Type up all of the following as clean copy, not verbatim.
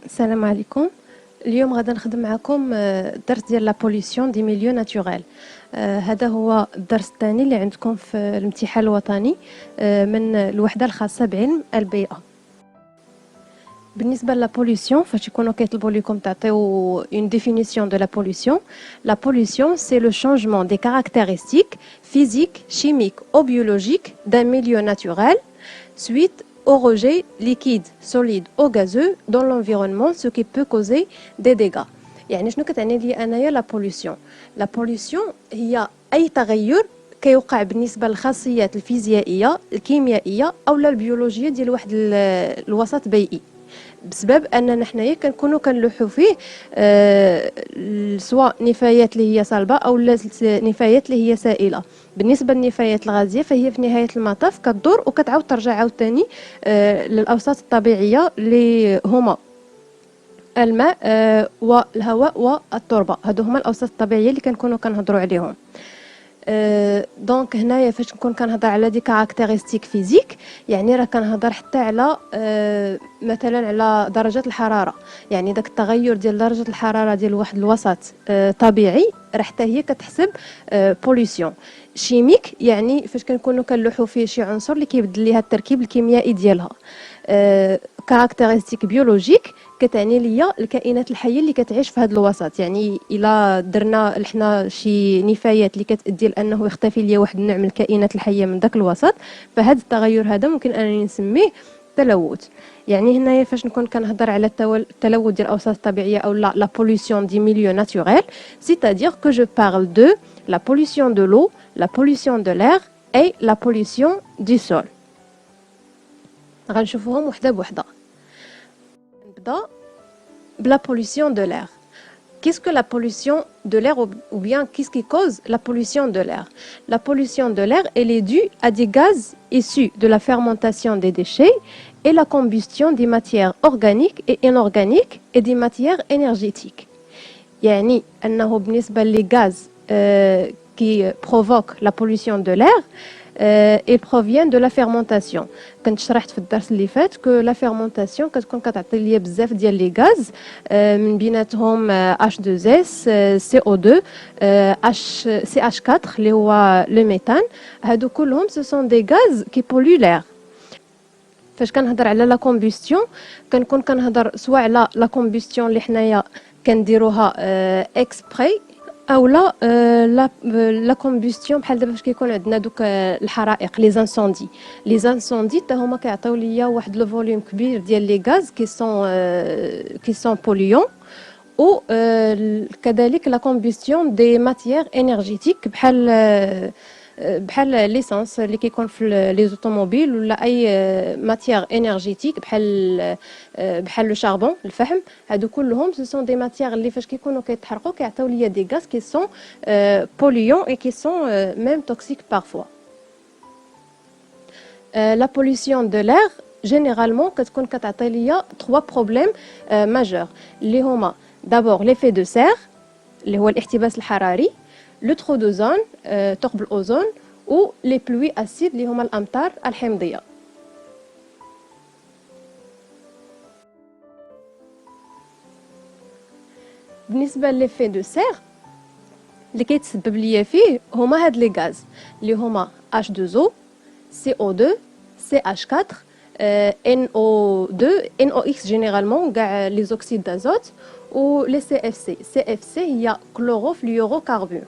السلام عليكم. اليوم غادا نخدم معكم الدرس ديال لا بوليسيون دي ميليو ناتوريل. هذا هو الدرس الثاني اللي عندكم في الامتحان الوطني من الوحده الخاصه بعلم البيئه. بالنسبه لا بوليسيون فاش يكونوا كيطلبوا لكم تعطيو une définition de la pollution. La pollution c'est le changement des caractéristiques physiques, chimiques ou biologiques d'un milieu naturel suite au rejet liquide, solide ou gazeux dans l'environnement, ce qui peut causer des dégâts. يعني شنو كتعني لي انايا لا بوليسيون؟ لا بوليسيون هي اي تغير كيوقع بالنسبه للخاصيات الفيزيائيه الكيميائيه او البيولوجيه ديال واحد الوسط بيئي، بسبب اننا حنايا كنكونوا كنلوحوا فيه سواء نفايات اللي هي صلبه او نفايات اللي هي سائله. بالنسبه للنفايات الغازيه فهي في نهايه المطاف كتدور وكتعاود ترجع عاوتاني للاوساط الطبيعيه اللي هما الماء والهواء والتربه. هادو هما الاوساط الطبيعيه اللي كنكونوا كنهضروا عليهم. دونك هنايا فاش نكون كنهضر على دي كاركتيرستيك فيزيك يعني راه كنهضر حتى على مثلا على درجه الحراره، يعني داك التغير ديال درجه الحراره ديال واحد الوسط طبيعي راه حتى هي كتحسب بوليسيون. شيميك يعني فاش كنكونوا كنلوحوا فيه شي عنصر اللي كيبدل ليها التركيب الكيميائي ديالها. كاركتيرستيك بيولوجيك كتعني ليا الكائنات الحيه اللي كتعيش في هذا الوسط، يعني الا درنا حنا شي نفايات اللي كتادي لانه يختفي ليا واحد النوع من الكائنات الحيه من داك الوسط، فهذا التغير هذا ممكن انني نسميه تلوث. يعني هنايا فاش نكون كنهضر على التلوث ديال الاوساط الطبيعيه او لا pollution دي milieux naturels, c'est-à-dire que je parle de la pollution de l'eau, la pollution de l'air et la pollution du sol. غنشوفوهم وحده بوحده. نبدا بلا pollution de l'air. Qu'est-ce que la pollution de l'air ou bien qu'est-ce qui cause la pollution de l'air? La pollution de l'air, elle est due à des gaz issus de la fermentation des déchets et la combustion des matières organiques et inorganiques et des matières énergétiques. يعني أنه بالنسبة les gaz qui provoquent la pollution de l'air, ils proviennent de la fermentation. كنت شرحت في الدرس اللي فات que la fermentation كتكون كتعطي ليا بزاف ديال لي غاز من بيناتهم H2S, CO2, CH4 اللي هو لو ميثان. هادو كلهم ce sont des gaz qui polluent l'air. فاش كنهضر على لا كومبوستيون كنكون كنهضر سواء على لا كومبوستيون اللي حنايا كنديروها اكسبري او لا كومبوستيون بحال دابا فاش كيكون عندنا دوك الحرائق لي زانسوندي حتى هما كيعطيو ليا واحد لو فوليوم كبير ديال لي غاز كي سون بوليون. و كذلك لا كومبوستيون دي ماتيير انرجيتيك بحال ليسانس اللي كيكون في لي اوتوموبيل ولا اي ماتيير انرجيتيك بحال لو شاربون الفحم. هادو كلهم سو سون دي ماتيير اللي فاش كيكونوا كيتحرقوا كيعطيو ليا دي غاز كي سون بوليون اي كي سون ميم توكسيك بارفوا. لا بوليسيون دو لير جينيرالمون كتكون كتعطي ليا 3 بروبليم ماجور اللي هما دابور ليفي دو سير اللي هو الاحتباس الحراري، لو ترو دوزون ثقب الاوزون و لي بلوي اسيد اللي هما الامطار الحمضيه. بالنسبه ليفي دو سير اللي كيتسبب ليا فيه هما هاد لي غاز اللي هما H2O, CO2, CH4, NO2, NOx جينيرالمون كاع لي زوكسيد دازوت و لي CFC هي كلوروفلوروكاربون.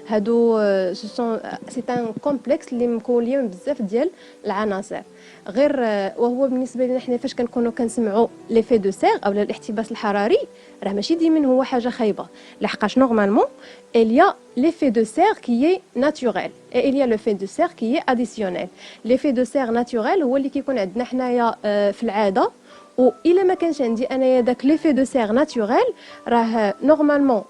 هادو سي ان كومبلكس اللي مكون من بزاف ديال العناصر غير. وهو بالنسبه لنا حنا فاش كنكونوا كنسمعوا ليفي دو سير او الاحتباس الحراري راه ماشي ديما هو حاجه خايبه، لحقاش نورمالمون il y a l'effet de serre qui est naturel et il y a le fait de serre qui est additionnel. L'effet de serre naturel هو اللي كيكون عندنا حنايا في العاده، و الا ما كانش عندي انايا داك ليفي دو سير ناتوريل راه نورمالمون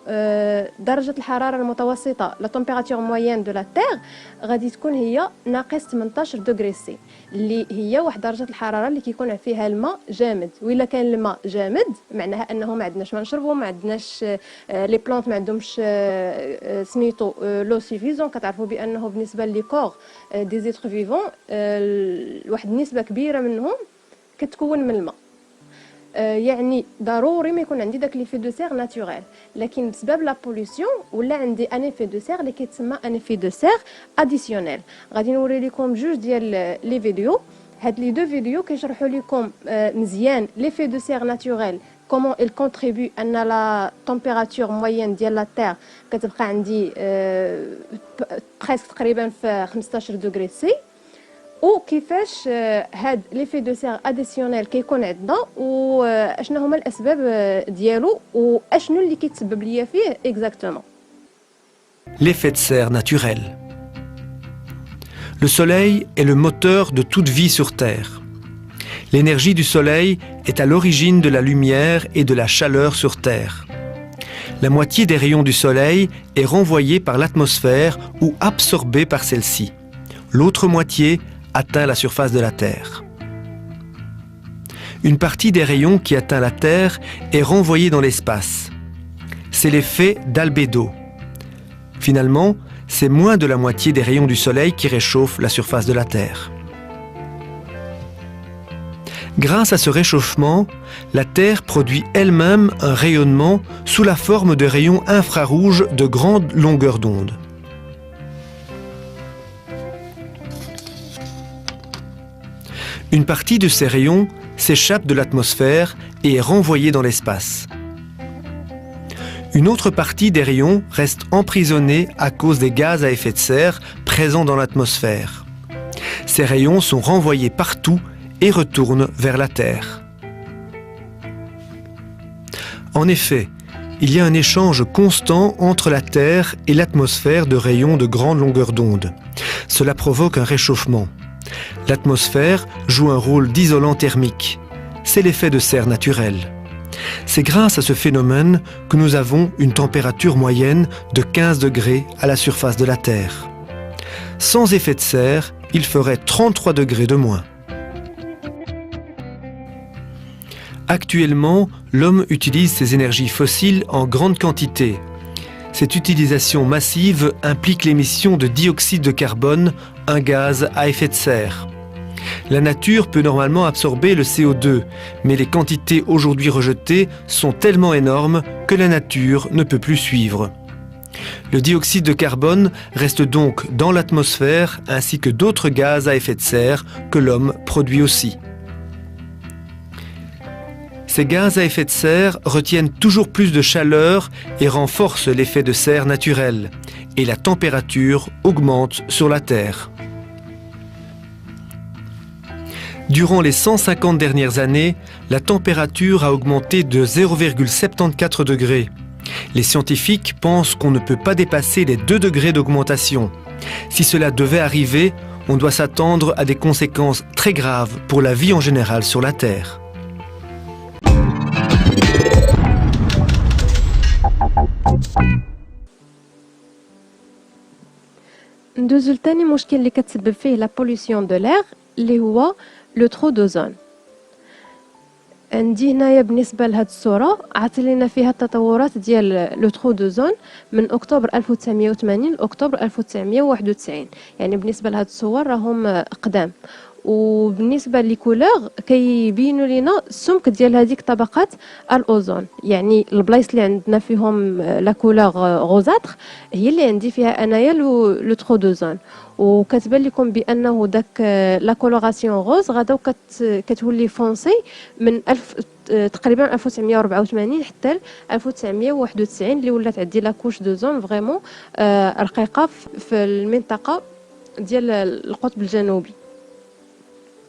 درجه الحراره المتوسطه لا تمبيراتور موين دو لا تير غادي تكون هي ناقص 18 دوغري سي اللي هي واحد درجه الحراره اللي كيكون فيها الماء جامد. وإلا كان الماء جامد معناها انه ما عندناش ما نشربوا، ما عندناش لي بلانت ما عندهمش سميتو لو سيفيزون. كتعرفوا بانه بالنسبه لي كور دي زيتر فيفون واحد النسبه كبيره منهم كتكون من الماء. يعني ضروري ما يكون عندي داك ليفي دو سير ناتوريل، لكن بسبب لا بوليسيون ولا عندي ان ايفي دو سير اللي كيتسمى ان ايفي دو سير اديسيونيل. غادي نوري لكم جوج ديال لي فيديو. هاد لي دو فيديو كيشرحوا لكم مزيان ليفي دو سير ناتوريل comment il contribue à la température moyenne de la Terre كتبقى عندي presque تقريبا في 15 دوغري سي، وكيفاش هاد ليفي دو سير اديسيونيل كيكون عندنا واشنا هما الاسباب ديالو واشنو اللي كيتسبب ليا فيه اكزاكتومون. L'effet de serre naturel. Le soleil est le moteur de toute vie sur Terre. L'énergie du soleil est à l'origine de la lumière et de la chaleur sur Terre. La moitié des rayons du soleil est renvoyée par l'atmosphère ou absorbée par celle-ci. L'autre moitié atteint la surface de la Terre. Une partie des rayons qui atteint la Terre est renvoyée dans l'espace. C'est l'effet d'albédo. Finalement, c'est moins de la moitié des rayons du soleil qui réchauffent la surface de la Terre. Grâce à ce réchauffement, la Terre produit elle-même un rayonnement sous la forme de rayons infrarouges de grande longueur d'onde. Une partie de ces rayons s'échappe de l'atmosphère et est renvoyée dans l'espace. Une autre partie des rayons reste emprisonnée à cause des gaz à effet de serre présents dans l'atmosphère. Ces rayons sont renvoyés partout et retournent vers la Terre. En effet, il y a un échange constant entre la Terre et l'atmosphère de rayons de grande longueur d'onde. Cela provoque un réchauffement. L'atmosphère joue un rôle d'isolant thermique. C'est l'effet de serre naturel. C'est grâce à ce phénomène que nous avons une température moyenne de 15 degrés à la surface de la Terre. Sans effet de serre, il ferait 33 degrés de moins. Actuellement, l'homme utilise ces énergies fossiles en grande quantité. Cette utilisation massive implique l'émission de dioxyde de carbone, un gaz à effet de serre. La nature peut normalement absorber le CO2, mais les quantités aujourd'hui rejetées sont tellement énormes que la nature ne peut plus suivre. Le dioxyde de carbone reste donc dans l'atmosphère ainsi que d'autres gaz à effet de serre que l'homme produit aussi. Ces gaz à effet de serre retiennent toujours plus de chaleur et renforcent l'effet de serre naturel, et la température augmente sur la Terre. Durant les 150 dernières années, la température a augmenté de 0,74 degrés. Les scientifiques pensent qu'on ne peut pas dépasser les 2 degrés d'augmentation. Si cela devait arriver, on doit s'attendre à des conséquences très graves pour la vie en général sur la Terre. ندوزو لتاني مشكل اللي كتسبب فيه لا بوليسيون دو لير اللي هو لو ترو دوزون. عندي هنايا بالنسبه لهاد الصوره عطي لنا فيها التطورات ديال لو ترو دوزون من اكتوبر 1980 لاكتوبر 1991، يعني بالنسبه لهاد الصور راهم قدام. وبالنسبه لكولور كيبينوا لنا السمك ديال هذيك طبقات الاوزون، يعني البلايص اللي عندنا فيهم لا كولور غوزاتر هي اللي عندي فيها انايا لو ترو دوزون. وكتبان لكم بانه داك لا كولوراسيون غوز غدا كتولي فونسي من تقريبا 1984 حتى 1991 اللي ولات عندي لا كوش دو زون فريمون رقيقه في المنطقه ديال القطب الجنوبي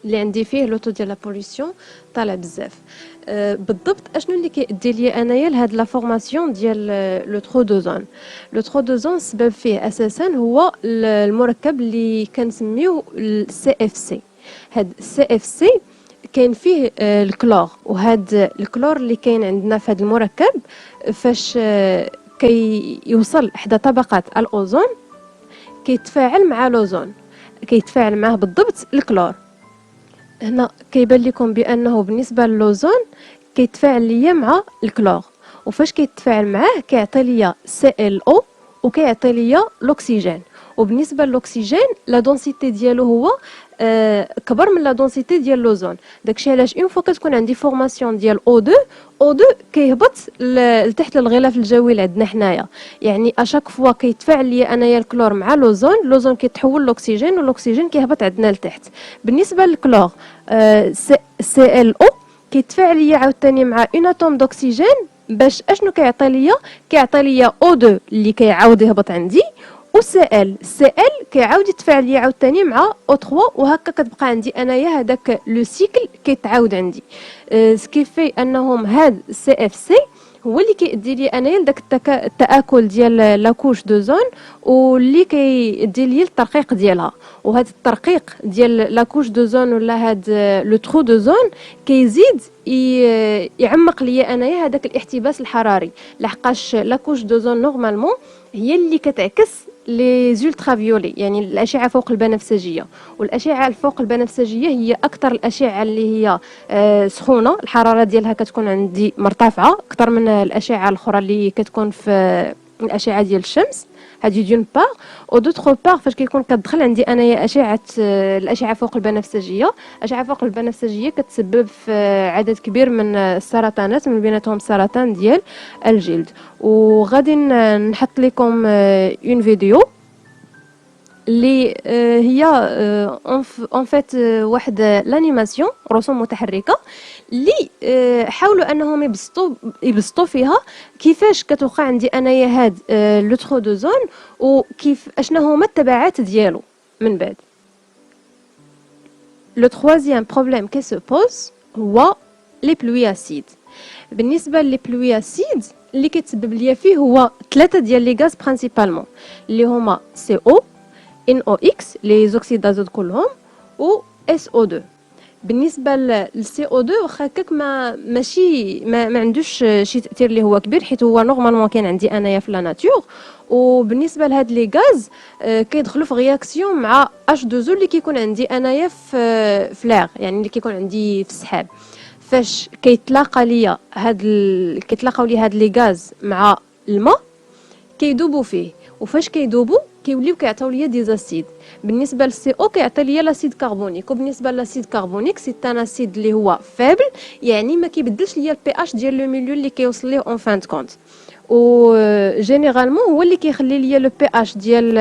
اللي عندي فيه لوطو ديال لا بوليسيون طالع بزاف. بالضبط اشنو اللي كيدي لي انايا لهاد لا فورماسيون ديال لو ترو دوزون. لو ترو دوزون السبب فيه اساسا هو المركب اللي كنسميوه السي اف سي. هاد السي اف سي كاين فيه الكلور، وهاد الكلور اللي كاين عندنا في هاد المركب فاش كيوصل احدى طبقات الاوزون كيتفاعل مع لوزون، كيتفاعل معاه بالضبط الكلور. هنا كيبان لكم بانه بالنسبه للوزون كيتفاعل ليا مع الكلور، وفاش كيتفاعل معاه كيعطي ليا سي ال او وكيعطي ليا الاكسجين. وبالنسبه للاكسجين لا دونسيتي ديالو هو كبر من لا دونسيتي ديال لوزون. داكشي علاش اون فوا كتكون عندي فورماسيون ديال او2 كيهبط لتحت الغلاف الجوي اللي عندنا حنايا. يعني اشاك فوا كيتفاعل لي انايا الكلور مع لوزون كيتحول لاكسجين والاكسجين كيهبط عندنا لتحت. بالنسبه للكلور سي ال او كيتفاعل لي عاوتاني مع اون اتوم دوكسيجين باش اشنو كيعطي ليا او2 اللي كيعاود يهبط عندي، و سي ال كيعاود يتفاعل لي عاوتاني مع او 3 وهكا كتبقى عندي انايا هذاك لو سيكل كيتعاود عندي. سكيفي انهم هاد سي اف سي هو اللي كيدي لي انايا لداك التاكل ديال لاكوش دو زون واللي كيدي لي الترقيق ديالها. وهذا الترقيق ديال لاكوش دو زون ولا هاد لو ترو دو زون كيزيد يعمق ليا انايا هذاك الاحتباس الحراري، لحقاش لاكوش دو زون نورمالمون هي اللي كتعكس لي زولترافيولي يعني الاشعه فوق البنفسجيه. والاشعه الفوق البنفسجيه هي اكثر الاشعه اللي هي سخونه، الحراره ديالها كتكون عندي مرتفعه اكثر من الاشعه الاخرى اللي كتكون في الاشعه ديال الشمس. هذه دون بار او دوتر بار فاش كيكون كتدخل عندي انايا الاشعه فوق البنفسجيه. الاشعه فوق البنفسجيه كتسبب في عدد كبير من السرطانات من بيناتهم سرطان ديال الجلد. وغادي نحط لكم اون فيديو اللي هي اون فيت واحد لانيماسيون رسوم متحركه اللي حاولوا انهم يبسطوا فيها كيفاش كتوقع عندي انايا هاد لو ترو دو زون وكيف اشنا هما التبعات ديالو من بعد. لو troisième بروبليم كي سو بوز هو لي بلوي اسيد. بالنسبه لي بلوي اسيد اللي كيتسبب ليا فيه هو ثلاثه ديال لي غاز برينسيپالمون اللي هما سي او NOx لي زوكسيد دازود كلهم و SO2. بالنسبه للسي او 2 واخا هكاك ما عندوش شي تاثير اللي هو كبير حيت هو نورمالمون كاين عندي انايا في لا ناتور. وبالنسبه لهاد لي غاز كيدخلوا في رياكسيون مع H2O اللي كيكون عندي انايا في لاغ يعني اللي كيكون عندي في السحاب. فاش كيتلاقاو لي هاد لي غاز مع الماء كيذوبوا فيه، وفاش كيذوبوا كيوليو كيعطيو ليا دي زاسيد. بالنسبه للسي او كيعطي ليا لاسيد كربونيك، وبالنسبه للاسيد كربونيك سي ان اسيد اللي هو فابل يعني ما كيبدلش ليا البي اش ديال لو ميليو اللي كيوصل ليه اون فان كونت. و جينيرالمون هو اللي كيخلي ليا لو بي اش ديال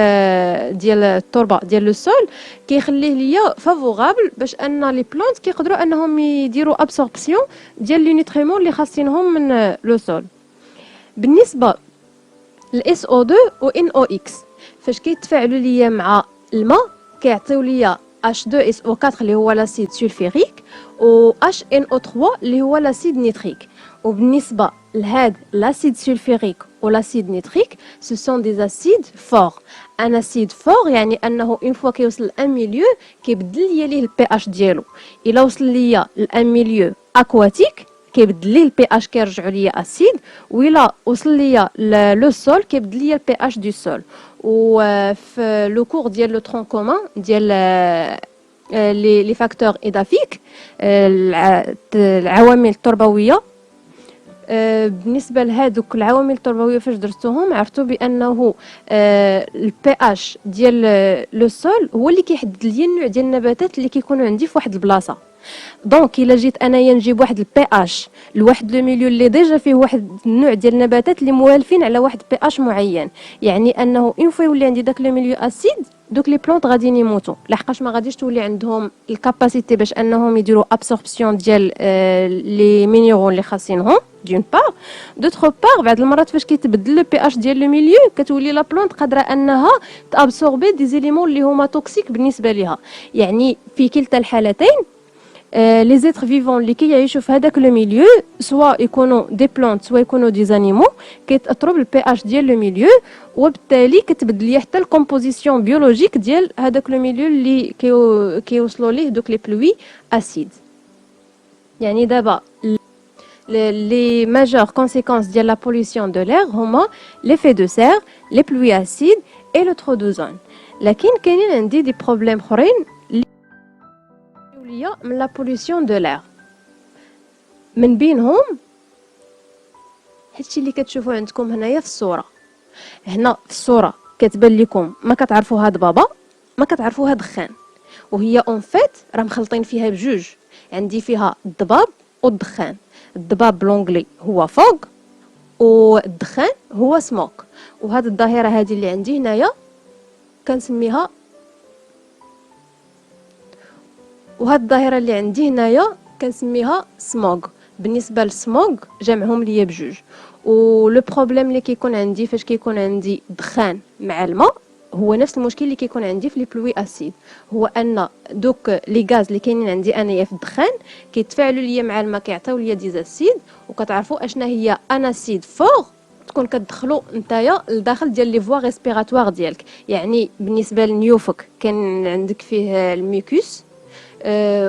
التربه ديال لو سول كيخليه ليا فافورابل باش ان لي بلانت كيقدروا انهم يديروا ابسوربسيون ديال لي نيوتريمون اللي خاصينهم من لو سول. بالنسبه الاس او 2 و ان او اكس فاش كيتفاعلوا ليا مع الماء كيعطيو ليا H2SO4 اللي هو لاسيد سولفيريك و HNO3 اللي هو لاسيد نيتريك. وبالنسبه لهاد لاسيد سولفيريك و لاسيد نيتريك سو سون دي اسيد فور. ان اسيد فور يعني انه اون فوا كيوصل ل 1 ميليو كيبدل ليا ليه البي اش ديالو. الا وصل ليا ل 1 ميليو اكواتيك كيبدل ليه البي اش كيرجعوا ليا اسيد، وإلا وصل ليا لو سول كيبدل ليا البي اش دو سول. وفي لو كور ديال لو ترون كومان ديال لي فاكتور ايدافيك العوامل التربويه، بالنسبه لهذوك العوامل التربويه فاش درتوهم عرفتوا بانه البي اش ديال لو سول هو اللي كيحدد لي النوع ديال النباتات اللي كيكونوا عندي في واحد البلاصه. دونك الا جيت انايا نجيب واحد البي اش لواحد لو ميليو اللي ديجا فيه واحد النوع ديال النباتات اللي موالفين على واحد بي اش معين، يعني انه اون فوا يولي عندي داك لو ميليو اسيد دوك لي بلونط غادي يموتوا لحقاش ما غاديش تولي عندهم الكاباسيتي باش انهم يديروا ابسوربسيون ديال لي مينيرون اللي خاصينهم دون بار. دوتر بار بعض المرات فاش كيتبدل لو بي اش ديال لو ميليو كتولي لا بلونط قادره انها تابسوربي دي زيليمون اللي هما توكسيك بالنسبه ليها. يعني في كلتا الحالتين لي زيتر فيفون اللي كيعيشوا في هذاك لو ميليو سواء يكونوا دي بلانت سواء يكونوا دي زانيمو كيتاثروا بالبي اش ديال لو ميليو، وبالتالي كتبدل لي حتى الكومبوزيسيون بيولوجيك ديال هذاك لو ميليو اللي كيوصلوا ليه دوك لي بلوي اسيد. يعني دابا les majeures conséquences ديال la pollution de l'air هما l'effet de serre, les pluies acides et le trop d'ozone. لكن كاينين عندي دي بروبليم اخرين ليا من لا بوليسيون دو لير، من بينهم هادشي اللي كتشوفوا عندكم هنايا في الصوره. هنا في الصوره كتبان لكم ما كتعرفوها ضبابه ما كتعرفوها دخان، وهي اون فيت راه مخلطين فيها بجوج. عندي فيها الضباب والدخان. الضباب بلونجلي هو فوق والدخان هو سموك. وهذه الظاهره هذه اللي عندي هنايا كنسميها، وهاد الظاهره اللي عندي هنايا كنسميها سموغ. بالنسبه للسموغ جمعهم ليا بجوج. ولو بروبليم اللي كيكون عندي فاش كيكون عندي دخان مع الماء هو نفس المشكل اللي كيكون عندي في لي بلوي اسيد، هو ان دوك لي غاز اللي كاينين عندي انايا في الدخان كيتفاعلوا ليا مع الماء كيعطيو ليا ديزاسيد. وكتعرفوا اشنا هي اناسيد فوغ تكون كتدخلوا نتايا لداخل ديال لي فوا ريسبيراتوار ديالك. يعني بالنسبه للنيوفك كان عندك فيه الميكوس،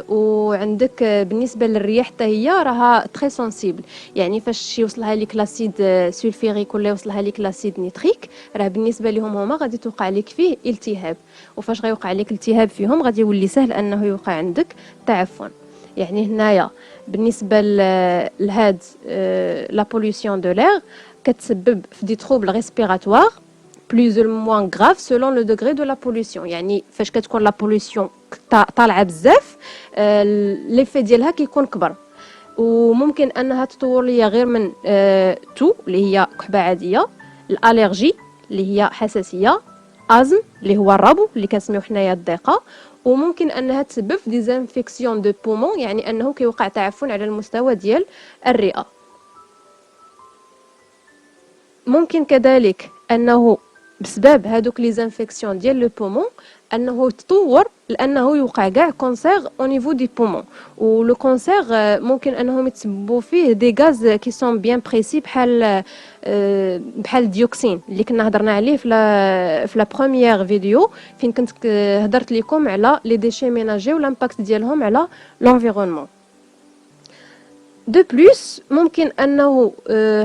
وعندك بالنسبه للرياح حتى هي راها تري سنسيبل. يعني فاش يوصلها لك لاسيد سولفيريك ولا يوصلها لك لاسيد نيتريك راه بالنسبه لهم هما غادي توقع لك فيه التهاب، وفاش غيوقع لك التهاب فيهم غادي يولي سهل انه يوقع عندك تعفن. يعني هنايا بالنسبه لهاد لا بوليسيون دو لير كتسبب في دي تروبل ريسبيراتوار plus ou moins grave selon le degré de la pollution. يعني فاش كتكون لا بوليسيون طالعه بزاف ليفي ديالها كيكون كبر، وممكن انها تطور ليا غير من تو اللي هي كحبه عاديه، الالرجي اللي هي حساسيه، ازم اللي هو الربو اللي كنسميو حنايا الضيقه، وممكن انها تسبب في ديزانفيكسيون دو بومون، يعني انه كيوقع تعفن على المستوى ديال الرئه. ممكن كذلك انه بسبب هذوك لي زانفيكسيون ديال لو بومون انه تطور لانه يوقع كاع كونسير او نيفو دي بومون. ولو كونسير ممكن انهم يتسببوا فيه دي غاز كي سون بيان بريسي بحال الديوكسين اللي كنا هضرنا عليه في لا بروميير فيديو فين كنت هضرت لكم على لي ديشي ميناجي والامباكت ديالهم على لونفيرونمون. دو بلوس ممكن انه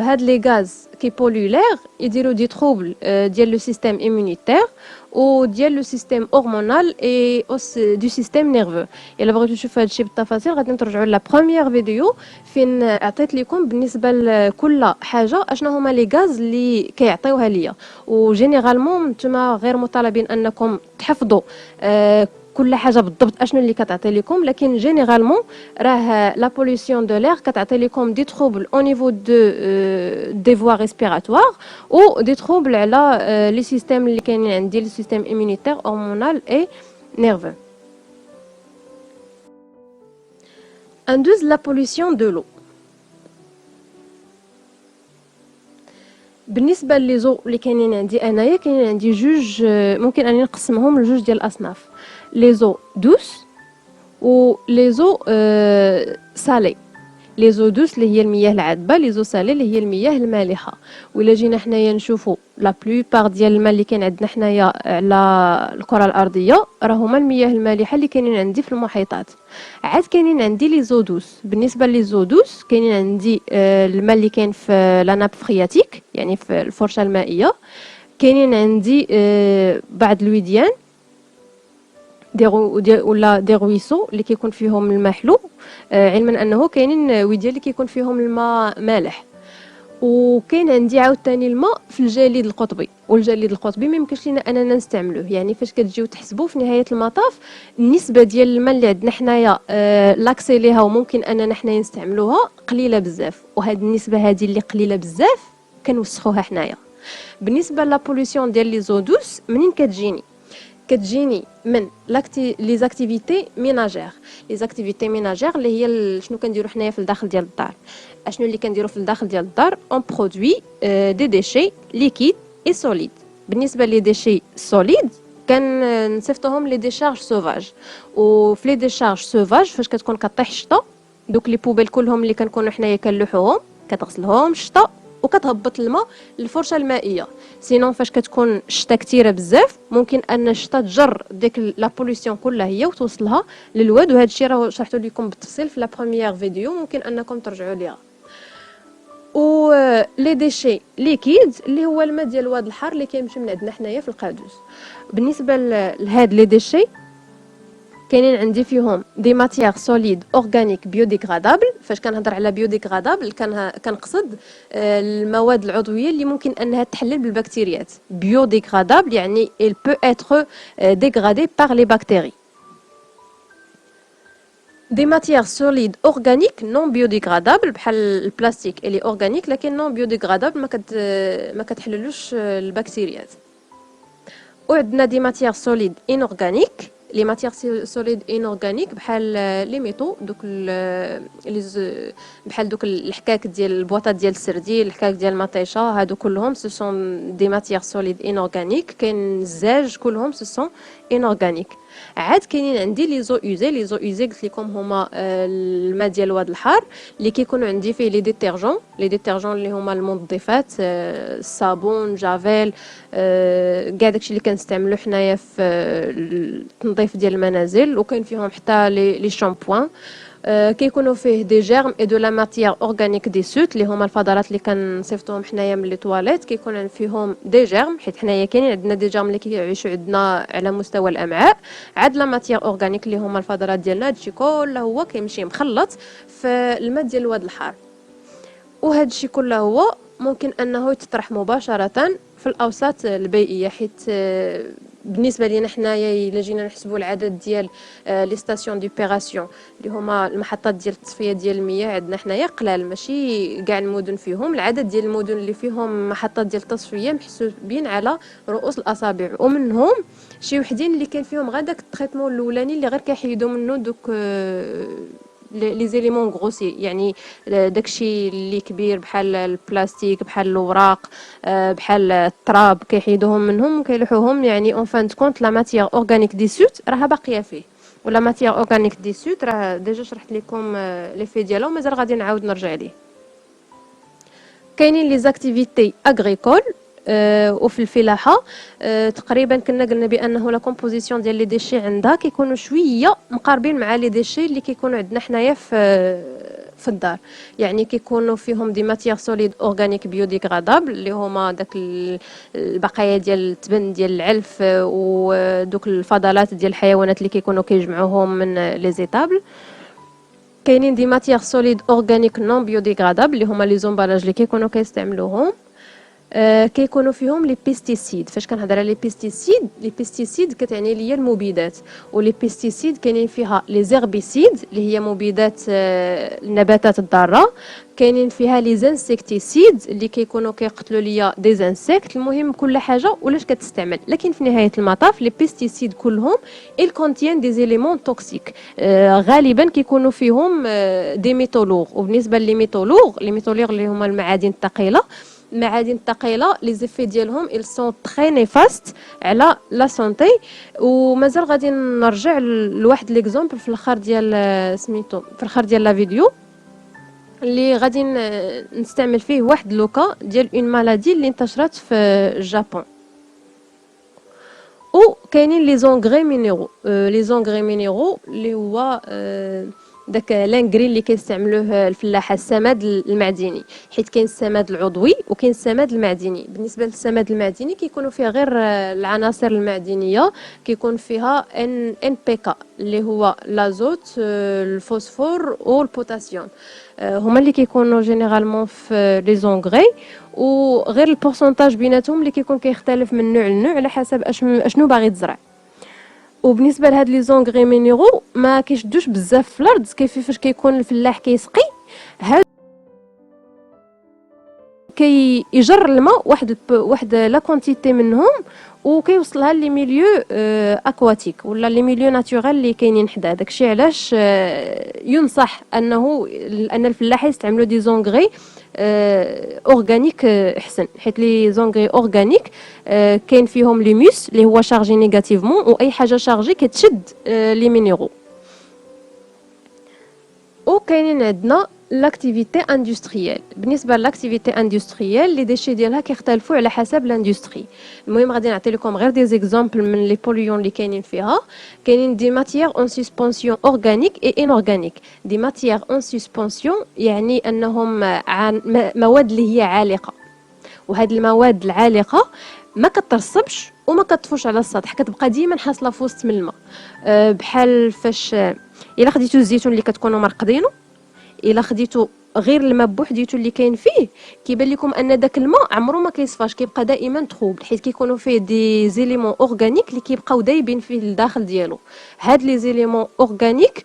هاد لي غاز كي بولولير يديروا دي تروبل ديال لو سيستيم ايمونيتير وديال لو سيستيم هرمونال اي اوس دو سيستيم نيرفو. الا بغيتو تشوفوا هادشي بالتفاصيل غادي ترجعوا لا بروميير فيديو فين عطيت لكم بالنسبه لكل حاجه اشنا هما لي غاز اللي كيعطيوها ليا. وجينيرالمون نتوما غير مطالبين انكم تحفظوا كل حاجه بالضبط اشنو اللي كتعطي لكم، لكن جينيرالمون راه لا بوليسيون دو لير كتعطي لكم دي تروبل او نيفو دو دي فوا ريسبيراتوار و دي تروبل على لي سيستيم اللي كاينين عندي، لي سيستيم ايمونيتير هرمونال اي نيرفو. اندوز لا بوليسيون دو لو. بالنسبه لي زو اللي كاينين عندي انايا كاينين عندي جوج، ممكن اني نقسمهم لجوج ديال الاصناف، لي زو دوس و لي زو سالي. لي زو دوس اللي هي المياه العذبه، لي زو سالي اللي هي المياه المالحه. ولا جينا حنايا نشوفوا لا بلوبار ديال الماء اللي كاين عندنا حنايا على الكره الارضيه راه هما المياه المالحه اللي كاينين عندي في المحيطات. عاد كاينين عندي لي زو دوس. بالنسبه لي زو دوس كاينين عندي الماء اللي كاين في لا ناب فرياتيك يعني في الفرشه المائيه، كاينين عندي بعض الوديان ولا دي رويسو اللي كيكون فيهم الماء حلو، علما انه كاينين وديان اللي كيكون فيهم الماء مالح. وكاين عندي عاوتاني الماء في الجليد القطبي، والجليد القطبي ما يمكنش لينا اننا نستعملوه. يعني فاش كتجيو تحسبوا في نهايه المطاف النسبه ديال الماء اللي عندنا حنايا لاكسي ليها وممكن اننا حنايا نستعملوها قليله بزاف، وهذه النسبه هذه اللي قليله بزاف كنوسخوها حنايا. بالنسبه لا بوليسيون ديال لي زو دوس منين كتجيني من لي زاكتيفيتي ميناجير. لي زاكتيفيتي ميناجير اللي هي شنو كنديروا حنايا في الداخل ديال الدار. اشنو اللي كنديروا في الداخل ديال الدار؟ اون برودوي دي ديشي ليكيد اي سوليد. بالنسبه لي ديشي سوليد كنصيفطوهم لي ديشارج سوفاج. وفي لي ديشارج سوفاج فاش كتكون كطيح الشتا دوك لي بوبيل كلهم اللي كنكونوا حنايا كنلوحوهم كتغسلهم الشتا وكتهبط الماء للفرشه المائيه. سينون فاش كتكون الشتا كثيره بزاف ممكن ان الشتا تجر ديك لا بوليسيون كلها هي وتوصلها للواد، وهذا الشيء راه شرحته لكم بالتفصيل في لا بروميير فيديو ممكن انكم ترجعوا ليها. و لي ديشي ليكيد اللي هو الماء ديال الواد الحار اللي كيمشي من عندنا حنايا في القادوس. بالنسبه لهاد لي ديشي كاينين عندي فيهم دي ماتيير سوليد اورغانيك بيوديغرادابل. فاش كنهضر على بيوديغرادابل كنقصد المواد العضويه اللي ممكن انها تحلل بالبكتيريات. بيوديغرادابل يعني il peut être dégradé par les bactéries. Des matières solides organiques non biodégradables بحال البلاستيك اللي اورغانيك لكن نون بيوديغرادابل ما كتحللوش البكتيريات. وعندنا دي ماتيير سوليد انورغانيك. لي ماتيير سوليد انورغانيك بحال لي ميتو دوك بحال دوك الحكاك ديال البواطات ديال السردين، الحكاك ديال المطيشه، هادو كلهم سو سون دي ماتيير سوليد انورغانيك. كاين الزاج كلهم سو سون انورغانيك. عاد كاينين عندي لي زو اوزي. لي زو اوزي قلت لكم هما الماء ديال الواد الحار اللي كيكونوا عندي فيه لي ديتيرجون اللي هما المنظفات، الصابون، جافيل، كاع داكشي اللي كنستعملو حنايا في التنظيف ديال المنازل. وكاين فيهم حتى لي شامبوان. كيكونوا فيه دي جيرم اي دو لا ماتيير اورغانيك دي سوت اللي هما الفضلات اللي كنصيفطوهم حنايا من لي تواليت. كيكون فيهم دي جيرم حيت حنايا كاينين عندنا دي جيرم اللي كيعيشوا عندنا على مستوى الامعاء. عاد لا ماتيير اورغانيك اللي هما الفضلات ديالنا. هادشي كله هو كيمشي مخلط في الماء ديال الواد الحار. وهادشي كله هو ممكن انه يتطرح مباشره في الاوساط البيئيه. حيت بالنسبه لينا حنايا الا جينا نحسبوا العدد ديال لي ستاسيون ديبيراسيون اللي هما المحطات ديال التصفيه ديال المياه عندنا حنايا قلال، ماشي كاع المدن فيهم. العدد ديال المدن اللي فيهم محطات ديال التصفيه محسوبين على رؤوس الاصابع، ومنهم شي وحدين اللي كان فيهم غير داك التريتمون الاولاني اللي غير كيحيدوا منه دوك لي زيليمون غروسي، يعني داكشي اللي كبير بحال البلاستيك، بحال الاوراق، بحال التراب، كيحيدوهم منهم وكيلوحوهم. يعني اون فان كونت لا ماتيير اورغانيك دي سوت راها باقيه فيه. ولا ماتيير اورغانيك دي سوت راه ديجا شرحت لكم لي في ديالها ومازال غادي نعاود نرجع ليه. كاينين لي زاكتيفيتي اغريكول وفي الفلاحه. تقريبا كنا قلنا بانه لا كومبوزيسيون ديال لي ديشي عندها كيكونوا شويه مقاربين مع لي ديشي اللي كيكونوا عندنا حنايا في الدار. يعني كيكونوا فيهم دي ماتيير سوليد اورغانيك بيوديغرادابل اللي هما داك البقايا ديال التبن ديال العلف ودوك الفضلات ديال الحيوانات اللي كيكونوا كيجمعوهم من لي زيتابل. كاينين دي ماتيير سوليد اورغانيك نون بيوديغرادابل اللي هما لي زومبالاج اللي كيكونوا كيستعملوهم. كيكونوا فيهم لي بيستيسيد. فاش كنهضر على لي بيستيسيد كتعني ليا المبيدات. ولي بيستيسيد كاينين فيها لي زيربيسيد اللي هي مبيدات النباتات الضاره. كاينين فيها لي زانسيكتيسيد اللي كيكونوا كيقتلوا ليا دي زانسيكت. المهم كل حاجه ولاش كتستعمل، لكن في نهايه المطاف لي بيستيسيد كلهم il contient des éléments toxiques. غالبا كيكونوا فيهم دي ميتولور. وبالنسبه لي ميتولور اللي هما المعادن الثقيله، المعادن الثقيله لي زيفي ديالهم ils sont très néfastes على لا سونتي. ومازال غادي نرجع لواحد ليكزامبل في الاخر ديال سميتو في الاخر ديال لا فيديو اللي غادي نستعمل فيه واحد لوكا ديال اون مالادي اللي انتشرت في اليابان. وكاينين لي زونغري مينيرو. لي زونغري مينيرو اللي هو داك لانغري اللي كيستعملوه الفلاحه، السماد المعدني. حيت كاين السماد العضوي وكاين السماد المعدني. بالنسبه للسماد المعدني كيكونوا فيه غير العناصر المعدنيه. كيكون فيها ان بي كا اللي هو لازوت، الفوسفور والبوتاسيوم. هما اللي كيكونوا جينيرالمون في لي زونغري. وغير البورسونتاج بيناتهم اللي كيكون كيختلف من نوع لنوع على حسب اشنو باغي تزرع. وبالنسبه لهاد لي زونغري مينيرو ما كيشدوش بزاف في الارض. كيفاش كيكون الفلاح كيسقي هاد كيجر الماء واحد لا كونتيتي منهم وكيوصلها لي ميليو اكواتيك ولا لي ميليو ناتورال اللي كاينين حدا. داكشي علاش ينصح ان الفلاح يستعملوا دي زونغري اورغانيك احسن. حيت لي زونغري اورغانيك كاين فيهم ليموس اللي هو شارجي نيجاتيفمون، واي حاجه شارجي كتشد لي مينيرو. وكاينين عندنا لاكتيفيتي اندستريال. بالنسبه لاكتيفيتي اندستريال لي ديشي ديالها كيختلفوا على حسب لاندستري. المهم غادي نعطي لكم غير دي زيكزامبل من لي بوليون اللي كاينين فيها. كاينين دي ماتيير اون سسبونسيون اورغانيك اي انورغانيك. دي ماتيير اون سسبونسيون يعني انهم مواد اللي هي عالقه. وهاد المواد العالقه ما كترسبش وما كتطفوش على السطح، كتبقى ديما حاصله في وسط من الماء. بحال فاش الا خديتو الزيتون اللي كتكونوا مرقدينه، الا خديتو غير الماء بوحديتو اللي كاين فيه، كيبان لكم ان داك الماء عمره ما كيصفاش، كيبقى دائما تخوب، حيت كيكونوا فيه دي زيليمون اورغانيك اللي كيبقاو دايبين فيه الداخل ديالو. هاد لي زيليمون اورغانيك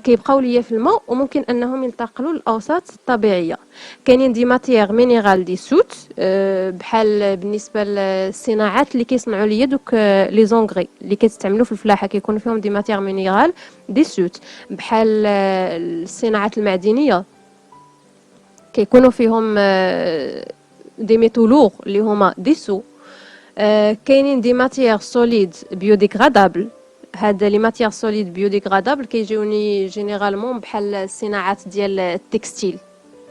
كيبقاو ليا في الماء وممكن انهم ينتقلوا للاوساط الطبيعيه. كاينين دي ماتيير مينيرال دي سوت، بحال بالنسبه للصناعات اللي كيصنعوا ليا دوك لي زونغري اللي كيستعملوا في الفلاحه، كيكون فيهم دي ماتيير مينيرال دي سوت. بحال الصناعات المعدنيه كيكونوا فيهم دي ميتو لوغ اللي هما دي سو. كاينين دي ماتيير سوليد بيوديغرادابل. هاد لي ماتيير سوليد بيوديغرادابل كيجيوني جينيرالمون بحال الصناعات ديال التكستيل،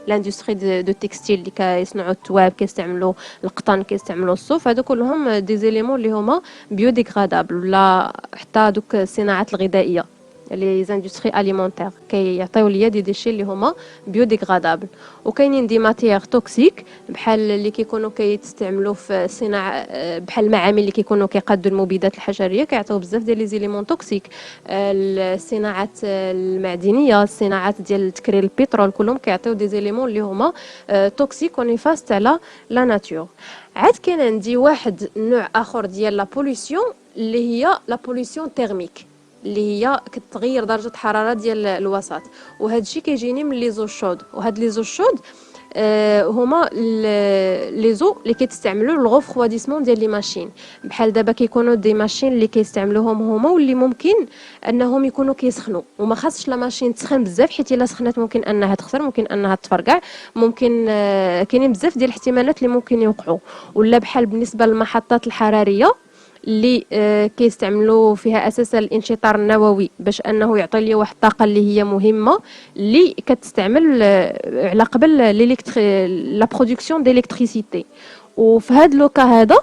لاندستري دو تكستيل اللي كيصنعوا التواب، كيستعملوا القطن، كيستعملوا الصوف. هادو كلهم دي زيليمون اللي هما بيوديغرادابل. ولا حتى دوك الصناعات الغذائيه لي زاندستري اليمونتير كيعطيو ليا دي ديشي اللي هما بيوديغرادابل. وكاينين دي ماتيير توكسيك بحال اللي كيكونوا كيستعملوا في صناعه، بحال المعامل اللي كيكونوا كيقادوا المبيدات الحشريه، كيعطيو بزاف ديال لي زيليمون توكسيك. الصناعات المعدنيه، الصناعات ديال تكرير البترول، كلهم كيعطيو دي زيليمون اللي هما توكسيك ونيفاست على لا ناتور. عاد كاين عندي واحد نوع اخر ديال لا بوليسيون اللي هي لا بوليسيون تيرميك، اللي هي كتغير درجه الحراره ديال الوسط. وهذا الشيء كيجيني من لي زو شود. وهاد لي زو شود هما لي زو اللي كيتستعملوا للغوفرواديسمون ديال لي ماشين. بحال دابا كيكونوا دي ماشين اللي كيستعملوهم هما واللي ممكن انهم يكونوا كيسخنوا، وما خاصش لا ماشين تسخن بزاف، حيت الا سخنات ممكن انها تخسر، ممكن انها تفرقع، ممكن كاينين بزاف ديال الاحتمالات اللي ممكن يوقعوا. ولا بحال بالنسبه للمحطات الحراريه اللي كيستعملوا فيها اساسا الانشطار النووي باش انه يعطي لي واحد الطاقه اللي هي مهمه، اللي كتستعمل على قبل لا برودكسيون ديليكتريسيتي. وفي هذا لوكا هذا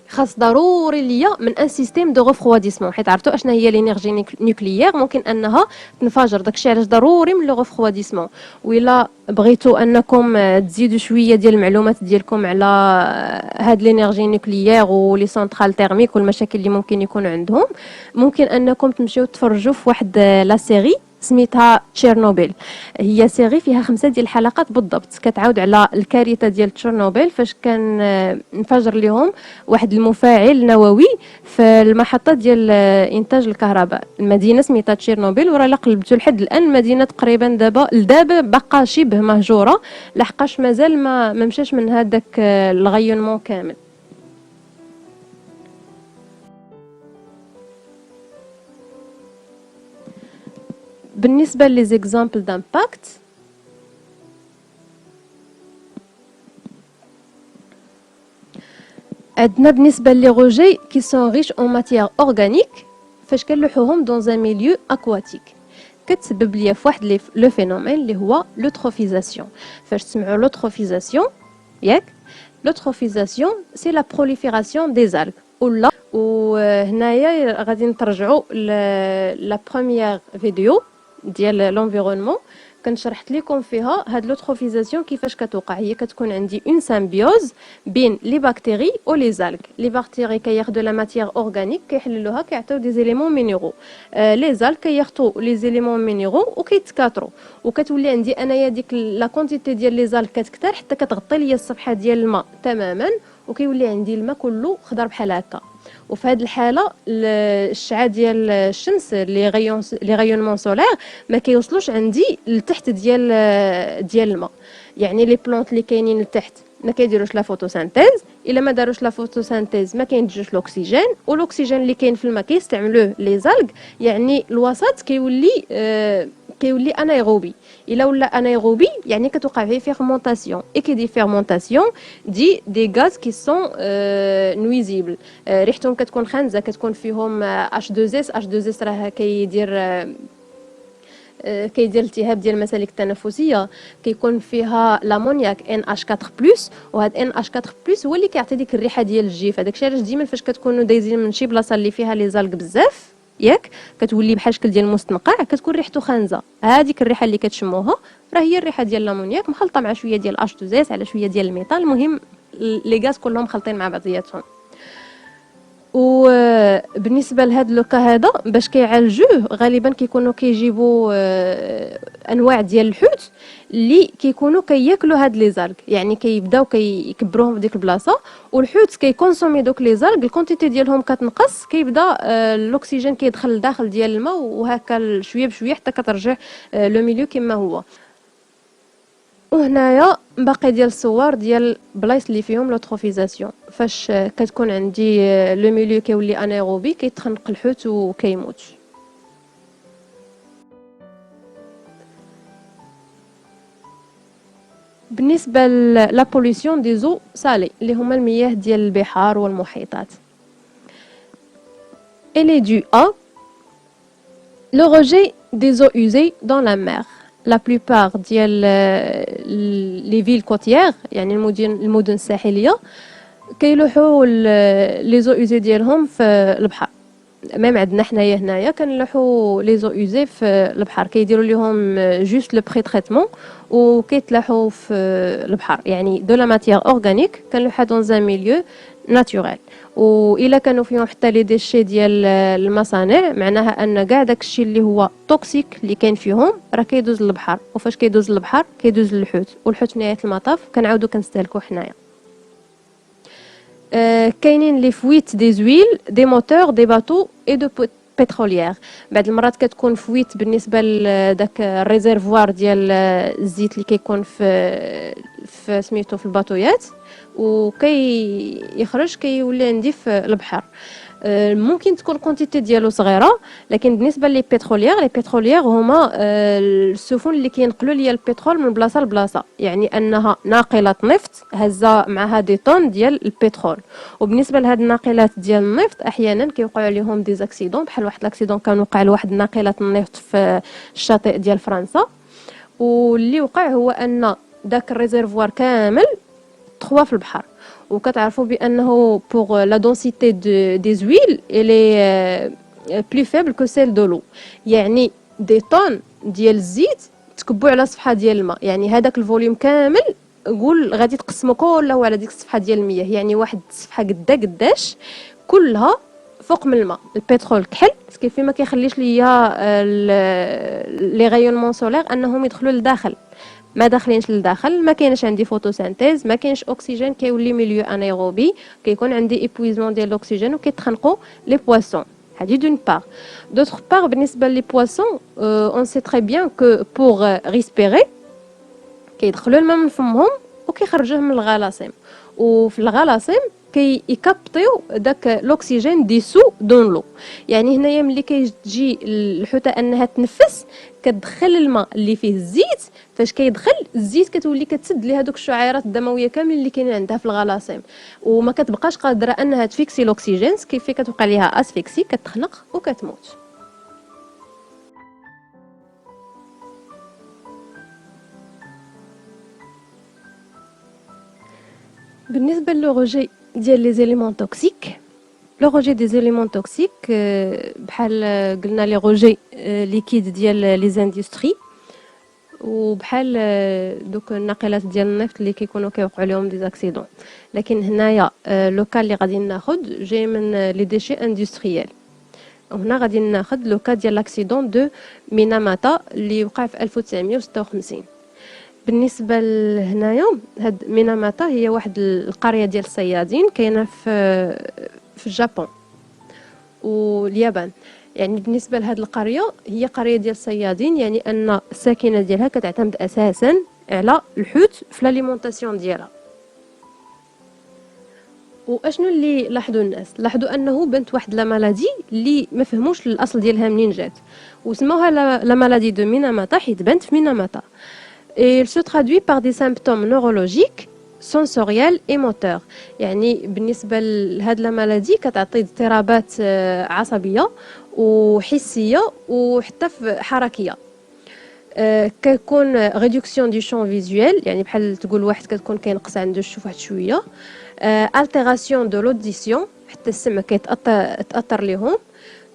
خاص ضروري ليا من ان سيستيم دو ريفرواديسمون، حيت عرفتوا اشنا هي لينيرجي نوكليير، ممكن انها تنفجر. داكشي علاش ضروري من لو ريفرواديسمون. وإلا بغيتوا انكم تزيدوا شويه ديال المعلومات ديالكم على هاد لينيرجي نوكليير ولي سنترال تيرميك والمشاكل اللي ممكن يكون عندهم، ممكن انكم تمشيو تفرجوا في واحد لا سيري سميتها تشيرنوبيل. هي سيري فيها 5 ديال الحلقات بالضبط، كتعاود على الكارثه ديال تشيرنوبيل فاش كان انفجر لهم واحد المفاعل نووي في المحطه ديال انتاج الكهرباء. المدينه سميتها تشيرنوبيل، وراه الا قلبتو لحد الان المدينه تقريبا دابا باقا شبه مهجوره، لحقاش مازال ما مشاش من هذاك الغيونمون كامل. بالنسبه لي زيكزامبل دامباكت، عندنا بالنسبه لي روجي كي سون ريش اون ماتيير اورغانيك، فاش كنلوحوهم دون ان ميليو اكواتيك كتسبب ليا في واحد لو فينومين اللي هو لوتروفيزاسيون. فاش تسمعوا لوتروفيزاسيون ياك، لوتروفيزاسيون سي لا بروليفيراسيون دي زالغ. وهنايا غادي نترجعوا لا بروميير فيديو ديال لونفيرونمون، كنت شرحت لكم فيها هاد لوتروفيزاسيون كيفاش كتوقع. هي كتكون عندي اون سامبيوز بين لي بكتيري و لي زالغ. لي بكتيري كياخذوا لا ماتيير اورغانيك كيحللوها كيعطيو دي زيليمون مينيرو، لي زالغ كياخذوا لي زيليمون مينيرو وكيتكاثروا، وكتولي عندي انايا ديك لا كونتيتي ديال لي زالغ كتكثر حتى كتغطي ليا الصفحه ديال الماء تماما، وكيولي عندي الماء كله خضر بحال هكا. وفي هذه الحاله الشعاع ديال الشمس لي غيونمون سولير ما كيوصلوش عندي لتحت ديال الماء. يعني لي بلونط اللي كاينين لتحت ما كيديروش لا فوتوسينتيز، الا ما داروش لا فوتوسينتيز ما كينتجوش الاكسجين، والاكسجين اللي كاين في الماء كيستعملوه لي زالغ. يعني الوسط كيولي انايروبي. الا ولا انايروبي يعني كتوقع فيه فيرمونطاسيون، اي كي دي فيرمونطاسيون دي غاز كي سون نويزيبل، ريحتهم كتكون خانزه، كتكون فيهم H2S راه كيدير التهاب ديال المسالك التنفسيه، كيكون فيها لامونياك NH4+، وهذا NH4+ هو اللي كيعطي ديك الريحه ديال الجيف. هذاكشي علاش ديما فاش كتكونوا دايزين من شي بلاصه اللي فيها لي زالغ بزاف ياك كتولي بحال شكل ديال المستنقع، كتكون ريحته خانزه. هذيك الريحه اللي كتشموها راه هي الريحه ديال لامونياك مخلطه مع شويه ديال H2S على شويه ديال الميتال، المهم لي غاز كلهم خلطين مع بعضياتهم. وبالنسبه لهذا لوكا هذا باش كيعالجوه غالبا كيكونوا كيجيبوا انواع ديال الحوت اللي كيكونوا كياكلوا هاد لي زالغ، يعني كيبداو كيكبروهم في ديك البلاصه، والحوت كيكونسومي دوك لي زالغ، الكونتيتي ديالهم كتنقص، كيبدا الاكسجين كيدخل لداخل ديال الماء، وهكا شويه بشويه حتى كترجع لو ميليو كما هو. وهنايا باقي ديال الصور ديال بلايص اللي فيهم لوتروفيزاسيون، فاش كتكون عندي لو ميليو كيولي انيروبي كيتخنق الحوت وكيموت. بالنسبه لا بوليسيون دي زو سالي اللي هما المياه ديال البحار والمحيطات، elle est due à le rejet des eaux usées dans la mer. La plupart ديال les villes côtières يعني المدن الساحليه كيلوحوا لي زو اوزي ديالهم في البحر. ميم عندنا حنايا هنايا كنلوحوا لي زو اوزي في البحر، كيديروا ليهم جوست لو بري تريتمون وكيتلاحوا في البحر، يعني دو لا ماتيير اورغانيك كنلوحها دون ان ميليو ناتوريل. والا كانوا فيهم حتى لي ديشي ديال المصانع معناها ان كاع داكشي اللي هو توكسيك اللي كاين فيهم راه كيدوز للبحر، وفاش كيدوز للبحر كيدوز للحوت، والحوت في نهايه المطاف كنعاودو كنستهلكو حنايا. كاينين لي فويت دي زويل دي موتور دي باتو اي دو بتروليير. بعض المرات كتكون فويت بالنسبه لداك الريزيرفوار ديال الزيت اللي كيكون في سميتو في الباطويات، وكيخرج كيولي عندي في البحر. ممكن تكون كونتيتي ديالو صغيره، لكن بالنسبه لي بتروليير هما السفن اللي كينقلوا ليا البترول من بلاصه لبلاصه، يعني انها ناقله نفط هزه معها دي طون ديال البترول. وبالنسبه لهاد الناقلات ديال النفط احيانا كيوقعوا عليهم دي زاكسيدون، بحال واحد لاكسيدون كان وقع لواحد ناقله النفط في الشاطئ ديال فرنسا، واللي وقع هو ان داك الريزيرفوار كامل تخوا في البحر. وكتعرفوا بانه pour la densité des huiles elle est plus faible que celle de l'eau، يعني دي طون ديال الزيت تكبوا على صفحه ديال الماء، يعني هذاك الفوليوم كامل قول غادي تقسموا كله على ديك الصفحه ديال المياه، يعني واحد الصفحه قداش كلها فوق من الماء. البترول كحل كيف ما كيخليش ليا لي غايونمون سولير انهم يدخلوا لداخل، ما داخلينش للداخل، ما كاينش عندي فوتوسينتيز، ما كاينش اكسجين، كيولي ميليو انيروبي، كيكون عندي ايبويزمون ديال الاكسجين وكيتخنقوا لي بواسون. هذه دون بار. دوطخ بار بالنسبه لي بواسون اون سي تري بيان كو بور ريسبيري كيدخلوا الماء من فمهم وكيخرجوه من الغلاصيم، وفي الغلاصيم كيكابطيو داك الاكسجين ديسو دون لو. يعني هنايا ملي كيجي الحوته انها تنفس كتدخل الماء اللي فيه الزيت، فاش كيدخل الزيت كتولي كتسد ليه هذوك الشعيرات الدمويه كامل اللي كاينين عندها في الغلاصيم، وما كتبقاش قادره انها تفيكسي الاكسجين، كيف كتوقع ليها اسفيكسي، كتخنق وكتموت. بالنسبه للروجي ديال لي زيليمون توكسيك، لو روجي دي زيليمون توكسيك بحال قلنا لي روجي ليكيد ديال لي زاندستري، وبحال دوك الناقلات ديال النفط اللي كيكونوا كيوقعوا لهم دي زاكسيدون. لكن هنايا لو كا اللي غادي ناخذ جاي من لي ديشي اندستريال، وهنا غادي ناخذ لو كا ديال لاكسيدون دو ميناماتا اللي وقع في 1956. بالنسبه لهنايا هاد ميناماتا هي واحد القريه ديال الصيادين كاينه في اليابان واليابان. يعني بالنسبه لهاد القريه هي قريه ديال الصيادين، يعني ان الساكنه ديالها كتعتمد اساسا على الحوت في لاليمونطاسيون ديالها. واشنو اللي لاحظوا الناس؟ لاحظوا انه بنت واحد لا مالادي اللي ما فهموش الاصل ديالها منين جات، وسموها لا مالادي دو ميناماتا حيت بنت في ميناماتا. Elle se traduit par des symptômes neurologiques, sensoriels et moteurs. يعني بالنسبة لهاد لا مالادي كتعطي اضطرابات عصبية وحسية وحتى حركية. كيكون ريدكسيون دو شون فيزوال، يعني بحال تقول واحد كتكون كينقص عنده الشوف واحد شوية. التيراسيون دو لوديسيون، حتى السمع كيتأثر ليهم.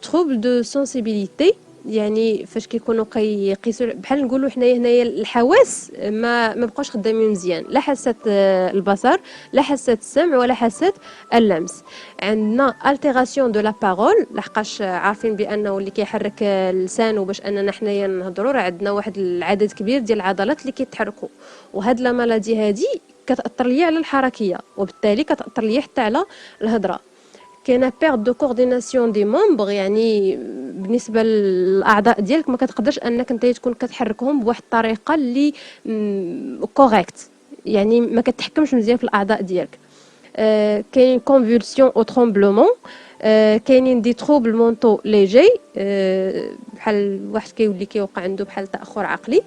trouble de sensibilité يعني فاش كيكونوا كيقيسوا بحال نقولوا حنايا هنايا الحواس ما بقاوش خدامين مزيان، لا حاسه البصر لا حاسه السمع ولا حاسه اللمس. عندنا التيراسيون دو لا بارول، لحقاش عارفين بانه اللي كيحرك لسانه باش اننا حنايا نهضروا راه عندنا واحد العدد كبير ديال العضلات اللي كيتحركوا، وهاد لا مالادي هادي كتاثر ليا على الحركيه وبالتالي كتاثر ليا حتى على الهضره. كاينه بيرد دو كورديناسيون دي مومبر، يعني بالنسبه للاعضاء ديالك ما كتقدرش انك انت تكون كتحركهم بواحد الطريقه اللي كوريكت، يعني ما كتحكمش مزيان في الاعضاء ديالك. كاين كونفولسيون او ترومبلومون، كاينين دي تروبل مونطو ليجي، بحال واحد كيولي كيوقع عنده بحال تاخر عقلي،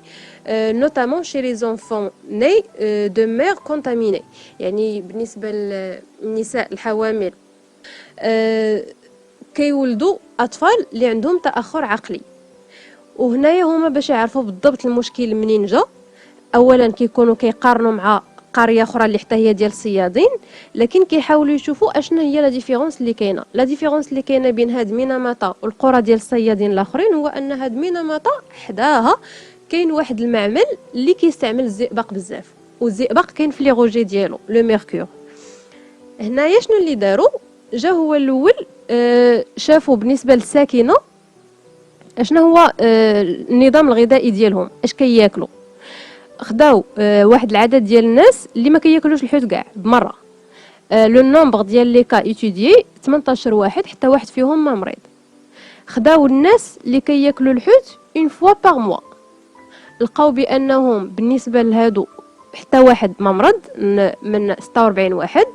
نوتامون شي لي زونفون ني دو مير كونتاميني، يعني بالنسبه للنساء الحوامل كيولدوا اطفال اللي عندهم تاخر عقلي. وهنايا هما باش يعرفوا بالضبط المشكل منين جا، اولا كيكونوا كيقارنوا مع قريه اخرى اللي حتى هي ديال الصيادين، لكن كيحاولوا يشوفوا اشنا هي لا ديفيرونس اللي كاينه. لا ديفيرونس اللي كاينه بين هاد ميناماتا والقرى ديال الصيادين الاخرين هو ان هاد ميناماتا حداها كاين واحد المعمل اللي كيستعمل الزئبق بزاف، والزئبق كاين في لي روجي ديالو لو ميركور. هنايا شنو اللي داروا؟ جا هو الاول شافوا بالنسبه للساكنه اشنا هو النظام الغذائي ديالهم، اش كياكلوا. خداو واحد العدد ديال الناس اللي ما كياكلوش الحوت كاع بمره، لو نومبر ديال لي كا ايتوديي 18 واحد، حتى واحد فيهم ما مريض. خداو الناس اللي كياكلوا الحوت اون فوا باغ موا، لقاو بانهم بالنسبه لهادو حتى واحد ما مرض من 46 واحد.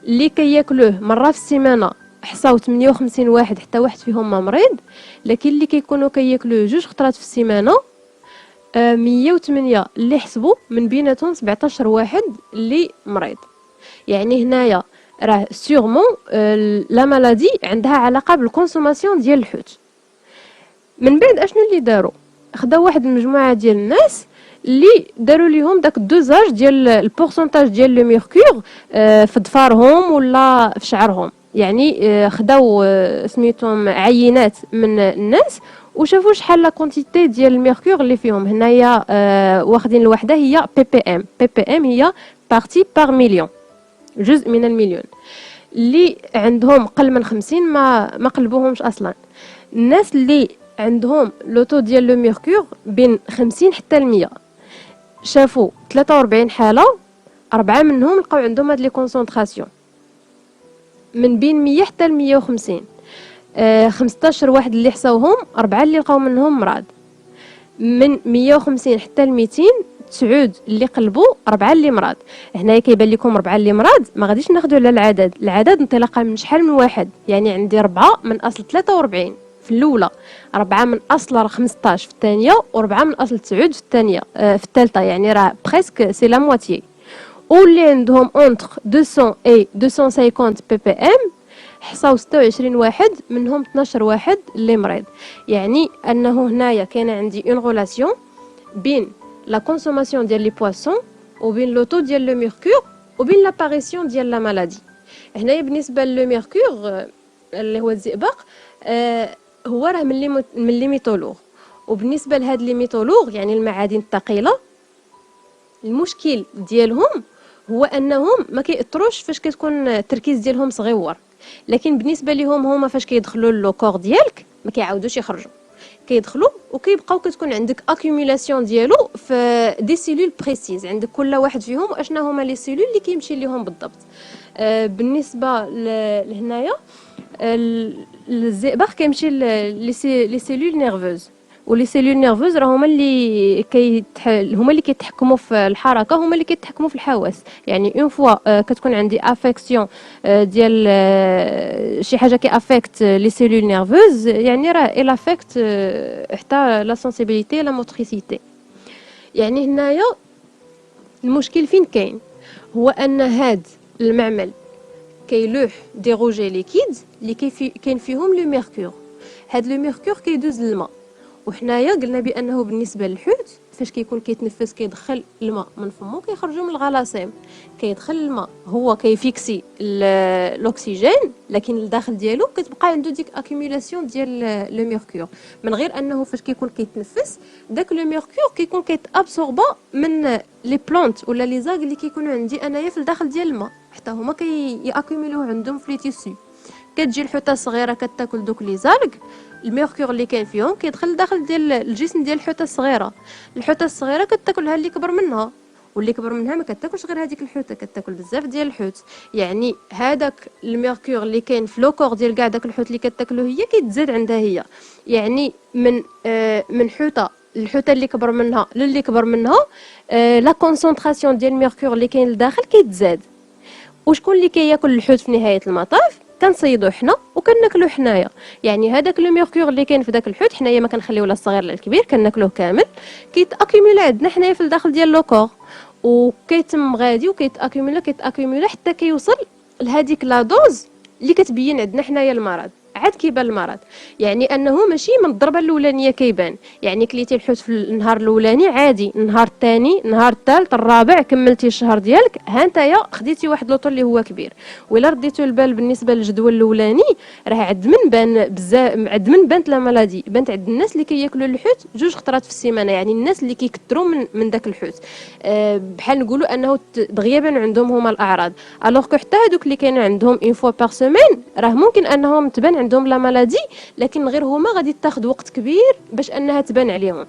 اللي كياكلوه مره في السيمانه حصاو 58 واحد، حتى واحد فيهم ما مريض. لكن اللي كيكونوا كياكلوه جوج خطرات في السيمانه 108 اللي حسبوا من بيناتهم 17 واحد اللي مريض. يعني هنايا راه سيغمون لا مالادي عندها علاقه بالكونسوماسيون ديال الحوت. من بعد اشنو اللي داروا؟ خداو واحد المجموعه ديال الناس اللي داروا ليهم داك الدوزاج ديال البورسونتاج ديال لو ميركور في ضفارهم ولا في شعرهم. يعني خداو سميتهم عينات من الناس وشافوا شحال لا كونتيتي ديال الميركور اللي فيهم. هنايا واخدين الوحده هي بي بي ام. بي بي ام هي بارتي بار مليون، جزء من المليون. اللي عندهم قل من 50 ما قلبوهمش اصلا. الناس اللي عندهم لوتو ديال لو ميركور بين 50 حتى 100 شافوا 43 حاله، 4 منهم لقاو عندهم هاد لي كونسونطراسيون من بين 100 حتى 150. 15 واحد اللي حصاوهم، 4 اللي لقاو منهم مرض. من 150 حتى 200 9 اللي قلبوا، 4 اللي مرض. هنايا كيبان لكم 4 اللي مرض، ما غاديش ناخذوا على العدد انطلاقا من شحال من واحد. يعني عندي 4 من اصل 43 في الاولى، 4 من اصل 15 في الثانيه، و4 من اصل 9 في الثانيه في الثالثه. يعني راه بريسك سي لا موتيي. واللي عندهم اونتر 200 اي 250 بي بي ام حصاو 26 واحد، منهم 12 واحد اللي مريض. يعني انه هنايا كاين عندي اون ريلاسيون بين لا كونسوماسيون ديال لي بواسون وبين لوتو ديال لو ميركور وبين لاباريسيون ديال لا مالادي. هنايا بالنسبه لو ميركور اللي هو الزئبق هو راه من لي ميتولور. وبالنسبه لهاد لي ميتولور يعني المعادن الثقيله، المشكل ديالهم هو انهم ما كيأثروش فاش كتكون التركيز ديالهم صغيور، لكن بالنسبه لهم هما فاش كيدخلوا لو كور ديالك ما كيعاودوش يخرجوا، كيدخلوا وكيبقاو كتكون عندك اكيوميلاسيون ديالو في دي سيلول بريسيز. عندك كل واحد فيهم واشنا هما لي سيلول اللي كيمشي ليهم بالضبط. بالنسبه لهنايا الزئبق كيمشي لي سيلول نيرفوز، ولي سيلول نيرفوز راه هما اللي كيتحكموا في الحركه، هما اللي كيتحكموا في الحواس. يعني اون فوا كتكون عندي افيكسيون ديال شي حاجه كي افيكت لي سيلول نيرفوز، يعني راه الا افيكت حتى لا سنسيبيليتي لا موتريسيتي. يعني هنايا المشكل فين كاين؟ هو ان هاد المعمل كيلوح دي روجي ليكيد اللي كاين فيهم لو ميركور. هاد لو ميركور كيدوز للماء، وحنايا قلنا بانه بالنسبه للحوت فاش كيكون كيتنفس كيدخل الماء من فمو كيخرجوا من الغلاصيم، كيدخل الماء هو كيفيكسي الاكسجين، لكن الداخل ديالو كتبقى عنده ديك اكيميلاسيون ديال لو ميركور، من غير انه فاش كيكون كيتنفس داك لو ميركور كيكون كيتابسوربا من لي بلانت ولا لي زاغ اللي كيكونوا عندي انايا في الداخل ديال الماء، حتى هما كيأكيميلوه عندهم في لي تيسو. كتجي الحوته الصغيره كتاكل دوك لي زالغ، الميركور اللي كاين فيهم كيدخل لداخل ديال الجسم ديال الحوته الصغيره، الحوته الصغيره كتاكلها اللي كبر منها، واللي كبر منها ما كتاكلش غير هذيك الحوته، كتاكل بزاف ديال الحوت. يعني هذاك الميركور اللي كاين في لوكور ديال كاع داك الحوت اللي كتاكلو هي كيتزاد عندها هي، يعني من حوته الحوته اللي كبر منها للي كبر منها لا كونسونطراسيون ديال الميركور اللي كاين لداخل كيتزاد. وشكون اللي كياكل الحوت في نهايه المطاف؟ كنصيدو حنا وكناكلو حنايا. يعني هذاك لو ميركور اللي كاين في داك الحوت حنايا ما كنخليو لا الصغير لا الكبير، كناكلوه كامل، كيتاكيمولا عندنا حنايا في الداخل ديال لوكور، وكيتم غادي وكيتاكيمولا حتى كيوصل لهذيك لا دوز اللي كتبين عندنا حنايا المرض. عاد كيبان المرض، يعني انه ماشي من الضربه الاولانيه كيبان، يعني كليتي الحوت في النهار الاولاني عادي، النهار الثاني النهار الثالث الرابع كملتي الشهر ديالك، ها نتايا خديتي واحد لوطو اللي هو كبير. ولا رديتو البال بالنسبه للجدول الاولاني راه عد من بان بزاف، عد من بانت لا مالادي، بانت عند الناس اللي كياكلوا الحوت 2 خطرات في السيمانه، يعني الناس اللي كيكثروا من داك الحوت بحال نقولوا انه دغيا بان عندهم هما الاعراض، الوغ كو حتى هذوك اللي كانوا عندهم اون فوا بار سيمين راه ممكن انهم تبان عندهم لا مالادي، لكن غير هما غادي تاخذ وقت كبير باش انها تبان عليهم.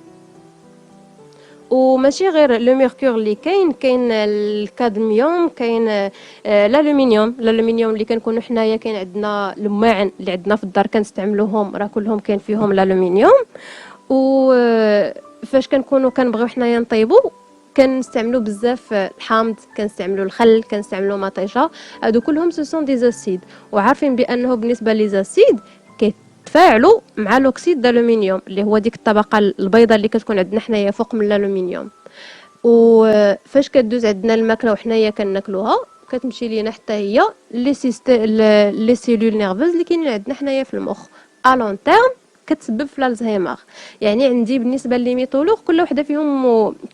وماشي غير لو ميركور اللي كاين الكادميوم، كاين الالومنيوم اللي كنكونوا حنايا كاين عندنا الماعن اللي عندنا في الدار كنستعملوهم راه كلهم كاين فيهم الالومنيوم. وفاش كنكونوا كنبغيو حنايا نطيبوا كنستعملوا بزاف الحامض، كنستعملوا الخل، كنستعملوا مطيشه، هادو كلهم سو سون دي زاسيد، وعارفين بانه بالنسبه لي زاسيد كيتفاعلوا مع الاكسيد دالومنيوم اللي هو ديك الطبقه البيضاء اللي كتكون عندنا حنايا فوق من الالومنيوم. وفاش كدوز عندنا الماكله وحنايا كناكلوها كتمشي لينا حتى هي لي سيلول نيرفوز اللي كاينين عندنا حنايا في المخ ا لون تيرم كتسبب في الزهايمر. يعني عندي بالنسبه للميتولوج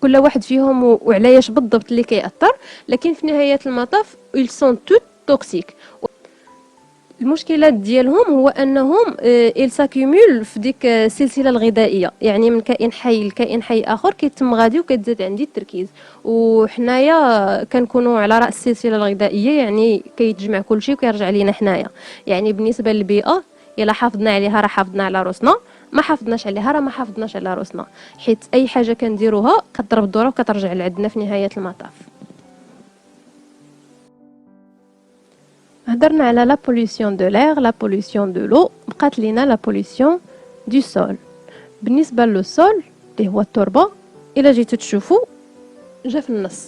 كل واحد فيهم وعلاش بالضبط اللي كيأثر، لكن في نهايه المطاف ils sont tous toxiques. المشكلات ديالهم هو انهم ils s'accumulent في ديك السلسله الغذائيه، يعني من كائن حي لكائن حي اخر كيتم غادي وكتزاد عندي التركيز، وحنايا كنكونوا على راس السلسله الغذائيه، يعني كيتجمع كلشي وكيرجع لينا حنايا. يعني بالنسبه للبيئه الا حافظنا عليها راه حافظنا على روسنا، ما حافظناش عليها راه ما حافظناش على روسنا، حيت اي حاجه كنديروها كضرب الدوره وكترجع لعندنا في نهايه المطاف. هضرنا على لا بوليسيون دو لير، لا بوليسيون دو لو، بقات لينا لا بوليسيون دو سول. بالنسبه لو سول اللي هو التربه، الا جيتو تشوفوا جا في النص،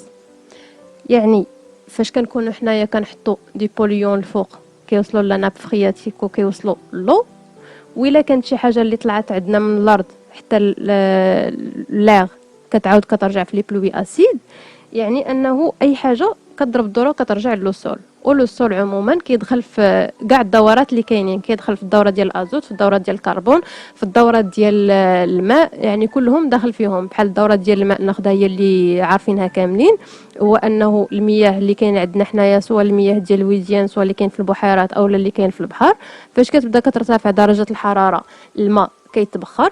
يعني فاش كنكونوا حنايا كنحطوا دي بوليون الفوق كيوصلوا لا ناب فرياتيك وكيوصلوا لو، وإلا كانت شي حاجه اللي طلعت عندنا من الارض حتى لير كتعاود كترجع في لي بلوي اسيد، يعني انه اي حاجه كضرب الدوره وكترجع لو سول. ولو سول عموما كيدخل في كاع الدورات اللي كاينين، كيدخل في الدوره ديال الازوت، في الدوره ديال الكربون، في الدورات ديال الماء، يعني كلهم داخل فيهم. بحال الدوره ديال الماء ناخذها هي اللي عارفينها كاملين، هو انه المياه اللي كاين عندنا حنايا سواء المياه ديال الوديان سواء اللي كاين في البحيرات او اللي كاين في البحر، فاش كتبدا كترتفع درجه الحراره الماء كيتبخر،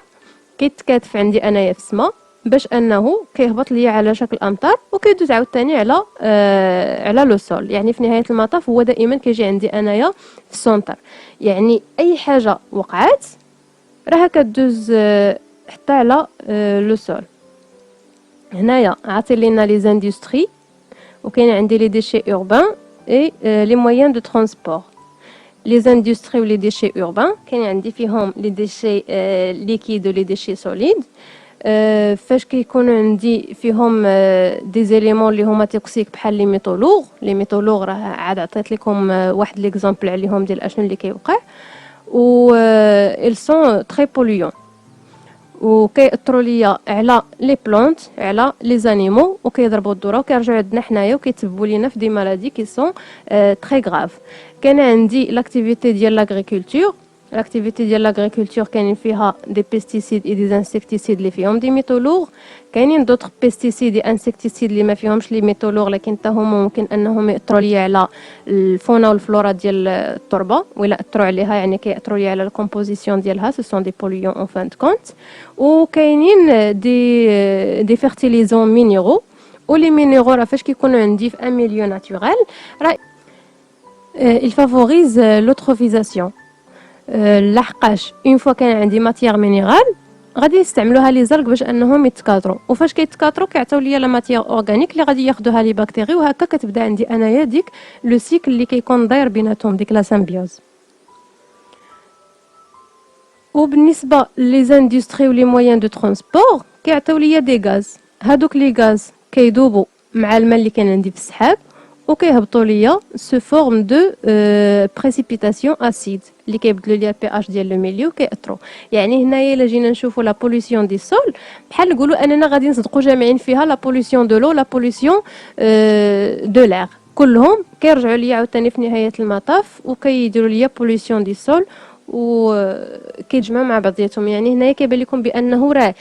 كيتكاتف عندي انايا في السماء باش انه كيهبط ليا على شكل امطار وكيدوز عاوتاني على لو سول. يعني في نهايه المطاف هو دائما كيجي عندي انايا في السونتر، يعني اي حاجه وقعات راها كدوز حتى على لو سول. هنايا عاطي لينا لي زاندستري، وكاين عندي لي ديشي اوربان اي لي مويان دو ترونسبور. لي زاندستري ولي ديشي اوربان كاين عندي فيهم لي ديشي ليكيد ولي ديشي سوليد. فاش كيكونوا عندي فيهم دي زيليمون اللي هما توكسيك بحال لي ميتولوغ راه عاد عطيت لكم واحد ليكزامبل عليهم ديال اشنو اللي كيوقع، و ils sont très polluants وكيأثروا ليا على لي بلانت على لي زانيمو، وكيضربوا الدوره وكيرجعوا عندنا حنايا وكيتسببوا لينا في دي مالادي كي سون تري غراف. كان عندي لاكتيفيتي ديال لاغريكولتور، لاكتيفيتي ديال لاغريكولتور كاينين فيها دي بيستيسيد اي دي انسيكتيسيد اللي فيهم دي ميتولور، كاينين دوطخ بيستيسيد اي انسيكتيسيد اللي ما فيهمش لي ميتولور لكن حتى هما ممكن انهم ياثروا لي على الفونا والفلورا ديال التربه، ولا اثروا عليها يعني كياثروا لي على الكومبوزيسيون ديالها، سو سون دي بوليون اون فان دو كونت. وكاينين دي فيرتيليزون مينيرو، ولي مينيرو راه فاش كيكونوا عندي في ان ميليو ناتوريل راه il favorise l'eutrophisation. لحقاش اون فوا كان عندي ماتيير مينيرال غادي نستعملوها لي زرق باش انهم يتكاثروا، وفاش كيتكاثروا كيعطيو ليا لا ماتيير اورغانيك اللي غادي ياخذوها لي بكتيري، وهكا كتبدا عندي انايا ديك لو سيكل اللي كيكون داير بيناتهم، ديك لا سامبيوز. وبالنسبه لي زاندستري ولي مويان دو ترونسبور كيعطيو ليا دي غاز، هادوك لي غاز كيذوبوا مع الماء اللي كان عندي في السحاب وكيهبطوا ليا سو فورم دو بريسيبيتاسيون اسيد اللي كيبدلوا ليا البي اش ديال لو ميليو كيأثروا. يعني هنايا الا جينا نشوفوا لا بوليسيون دي سول بحال نقولوا اننا غادي نصدقوا جامعين فيها لا بوليسيون دو لو لا بوليسيون دو لير، كلهم كيرجعوا ليا عاوتاني في نهايه المطاف وكيديروا ليا بوليسيون دي سول وكيتجمعوا مع بعضياتهم. يعني هنايا كيبان لكم بانه راه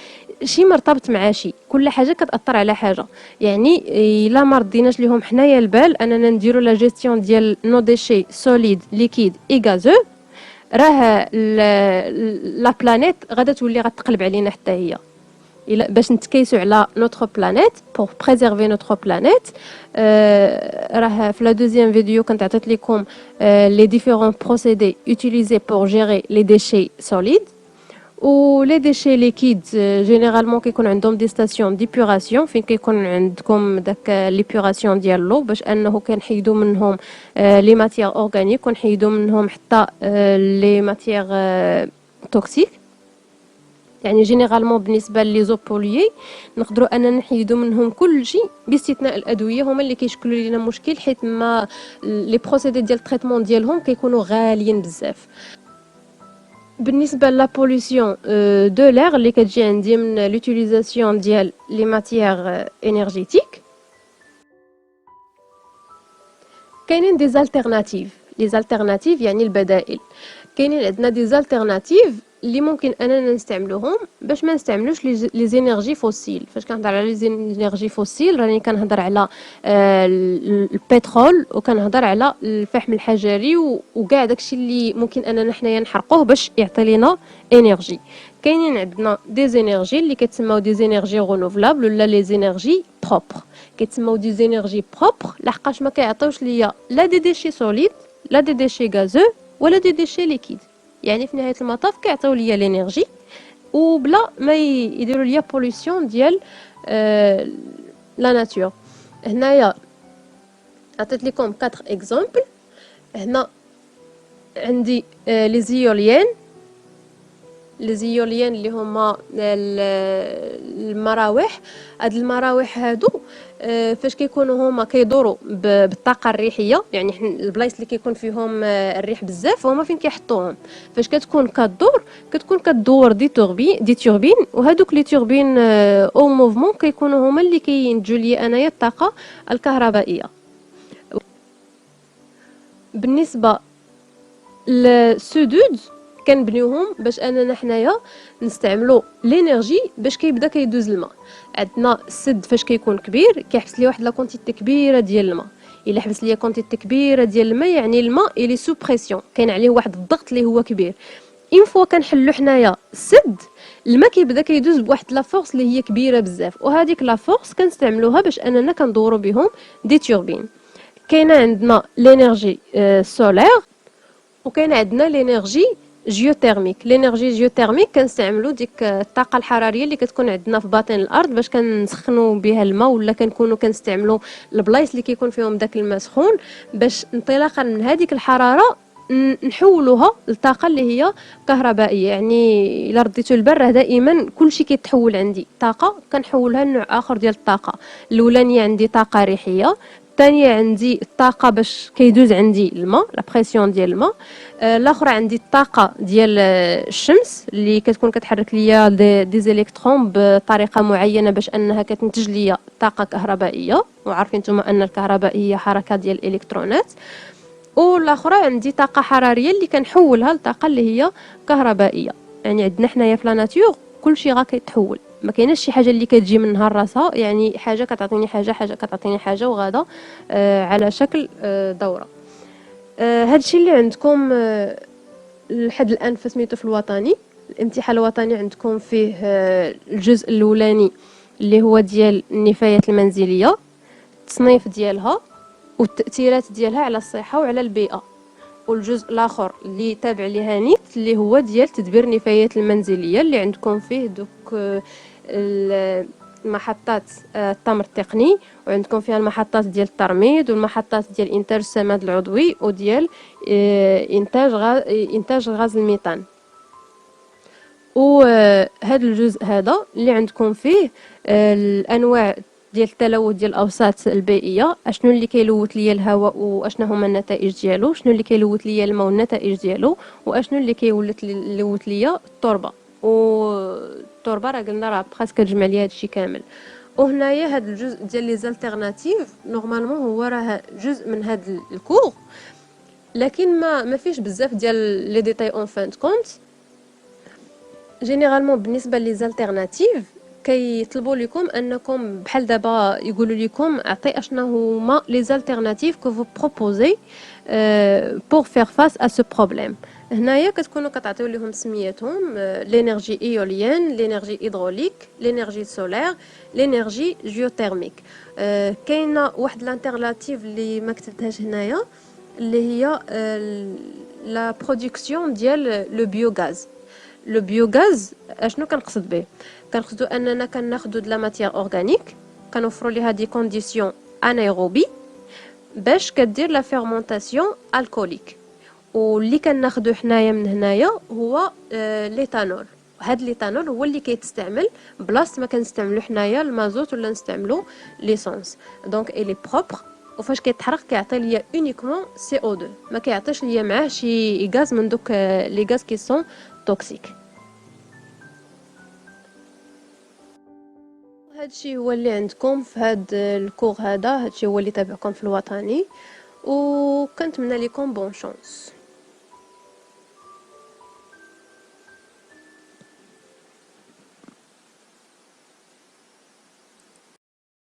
شي مرتبط مع شي، كل حاجه كتاثر على حاجه. يعني الا ما رديناش ليهم حنايا البال اننا نديروا لا جيستيون ديال نو ديشي سوليد ليكيد اي غازو، راه لا بلانيت غادا تولي غتقلب علينا حتى هي. الا باش نتكيسوا على نوتر بلانيت بور بريزيرفي نوتر بلانيت، راه في لا دوزيام فيديو كنت عطيت لكم لي ديفيرون بروسيدي يوتيليزي بور جيري لي ديشي سوليد. و لي ديشي ليكيد جينيرالمون كيكون عندهم دي ستاسيون ديبوراسيون فين كيكون عندكم داك ليبوراسيون ديال لو باش انه كنحيدوا منهم لي ماتيير اورغانيك ونحيدوا منهم حتى لي ماتيير توكسيك. يعني جينيرالمون بالنسبه لي زوبوليي نقدروا اننا نحيدوا منهم كل شيء باستثناء الادويه، هما اللي كيشكلوا لنا مشكل حيت ما لي بروسيدي ديال التريتمون ديالهم كيكونوا غاليين بزاف. بالنسبه لا بوليسيون دو لير اللي كتجي عندي من لوتيليزاسيون ديال لي ماتيير انرجيتيك، كاينين دي زالتيرناتيف. لي زالتيرناتيف يعني البدائل. كاينين عندنا دي زالتيرناتيف اللي ممكن اننا نستعملوهم باش ما نستعملوش لي زينيرجي فوسيل. فاش كنهضر على لي زينيرجي فوسيل راني كنهضر على البترول وكنهضر على الفحم الحجري وكاع داكشي اللي ممكن اننا حنايا نحرقوه باش يعطي لنا انرجي. كاينين عندنا دي زينيرجي اللي كتسموا دي زينيرجي رونوفلابل ولا لي زينيرجي بروبر. كيتسموا دي زينيرجي بروبر لحقاش ما كيعطيوش ليا لا دي ديشي سوليد لا دي ديشي غازو ولا دي ديشي ليكيد. يعني في نهايه المطاف كيعطيو ليا الانرجي وبلا ما يديروا ليا بوليسيون ديال لا ناتور. هنايا عطيت لكم 4 اكزامبل. هنا عندي لي زيوليان اللي هما المراوح. هاد المراوح هادو فاش كيكونوا هما كيدوروا بالطاقه الريحيه، يعني البلايص اللي كيكون فيهم الريح بزاف هما فين كيحطوهم. فاش كتكون كدور دي توربين وهادوك لي توربين او موفمون كيكونوا هما اللي كينتجوا لي انايا الطاقه الكهربائيه. بالنسبه للسدود كنبنيوهم باش اننا حنايا نستعملوا لينيرجي باش كيبدا كيدوز الماء. عندنا السد فاش كيكون كبير كيحبس لي واحد لا كونتيتي كبيره ديال الماء. الا حبس لي كونتيتي كبيره ديال الماء يعني الماء الي سو بريسيون، كاين عليه واحد الضغط اللي هو كبير. اون فوا كنحلوا حنايا السد الماء كيبدا كيدوز بواحد لا فورس اللي هي كبيره بزاف، وهذيك لا فورس كنستعملوها باش اننا كندوروا بهم دي توربين. كاينه عندنا لينيرجي سولير وكاين عندنا لينيرجي جيوتيرميك. لينيرجي جيوتيرميك كنستعملوا ديك الطاقه الحراريه اللي كتكون عندنا في باطن الارض باش كنسخنوا بها الماء، ولا كنكونوا كنستعملوا البلايص اللي كيكون فيهم داك الماء سخون باش انطلاقا من هذيك الحراره نحولوها لطاقه اللي هي كهربائيه. يعني الا رديتو البال راه دائما كلشي كيتحول عندي طاقه كنحولها لنوع اخر ديال الطاقه. الاولانيه عندي طاقه ريحيه، الثانيه عندي الطاقه باش كيدوز عندي الماء لا بريسيون ديال الماء، الاخرى عندي الطاقه ديال الشمس اللي كتكون كتحرك ليا دي زيليكترون بطريقه معينه باش انها كتنتج ليا طاقه كهربائيه، وعارفين نتوما ان الكهرباء هي حركه ديال الالكترونات. والاخرى عندي طاقه حراريه اللي كنحولها لطاقه اللي هي كهربائيه. يعني عندنا حنايا في لا ناتور كلشي غا كيتحول، ما كايناش شي حاجه اللي كتجي من نهار راسها، يعني حاجه كتعطيني حاجه، حاجه كتعطيني حاجه، وغادا على شكل دوره. هادشي اللي عندكم لحد الان فسميتو في الوطني. الامتحان الوطني عندكم فيه الجزء الاولاني اللي هو ديال النفايات المنزليه، التصنيف ديالها والتاثيرات ديالها على الصحه وعلى البيئه. والجزء الاخر اللي تابع ليها نيت اللي هو ديال تدبير النفايات المنزليه، اللي عندكم فيه دوك المحطات التمر التقني، وعندكم فيها المحطات ديال الترميد والمحطات ديال انتاج السماد العضوي وديال انتاج غاز الميثان. وهذا الجزء هذا اللي عندكم فيه الانواع ديال التلوث ديال الاوساط البيئيه، اشنو اللي كيلوث ليا الهواء واشنو هما النتائج ديالو، شنو اللي كيلوث ليا الماء والنتائج ديالو، واشنو اللي كيلوث ليا التربه. والتربه راه قلنا راه بخاص كتجمع ليا هادشي كامل. وهنايا هاد الجزء ديال لي زالتيرناتيف نورمالمون هو راه جزء من هاد الكور، لكن ما فيش بزاف ديال لي ديتاي اون فان كونت. جينيرالمون بالنسبه لي زالتيرناتيف كيطلبوا لكم انكم بحال دابا يقولوا لكم عطي اشنا هما لي زالتيرناتيف كو فو بروبوزي بور فير فاس ا سو بروبليم. هنايا كتكونوا كتعطيو لهم سميتهم لينيرجي ايوليان، لينيرجي هيدروليك، لينيرجي سولير، لينيرجي جيوتيرميك. كاينه واحد الالتيرناتيف اللي ما كتبتهاش هنايا اللي هي لا برودكسيون ديال لو بيوغاز. لو بيوغاز اشنو كنقصد به؟ كنقصدوا اننا كناخذوا د لا ماتيير اورغانيك، كنوفروا ليها دي كونديسيون انايروبي باش كدير لا فيرمونطاسيون الكوليك. واللي كناخذوا حنايا من هنايا هو ليتانول. هاد ليتانول هو اللي كيتستعمل بلاصه ما كنستعملوا حنايا المازوت ولا نستعملوا ليسونس. دونك الي بروبر، وفاش كيتحرق كيعطي ليا اونيكمون سي او 2، ما كيعطيش ليا معاه شي غاز من دوك لي غاز كي سون توكسيك. هادشي هو اللي عندكم في هاد الكور هذا، هادشي هو اللي تابعكم في الوطني، وكنتمنى لكم بون شانس.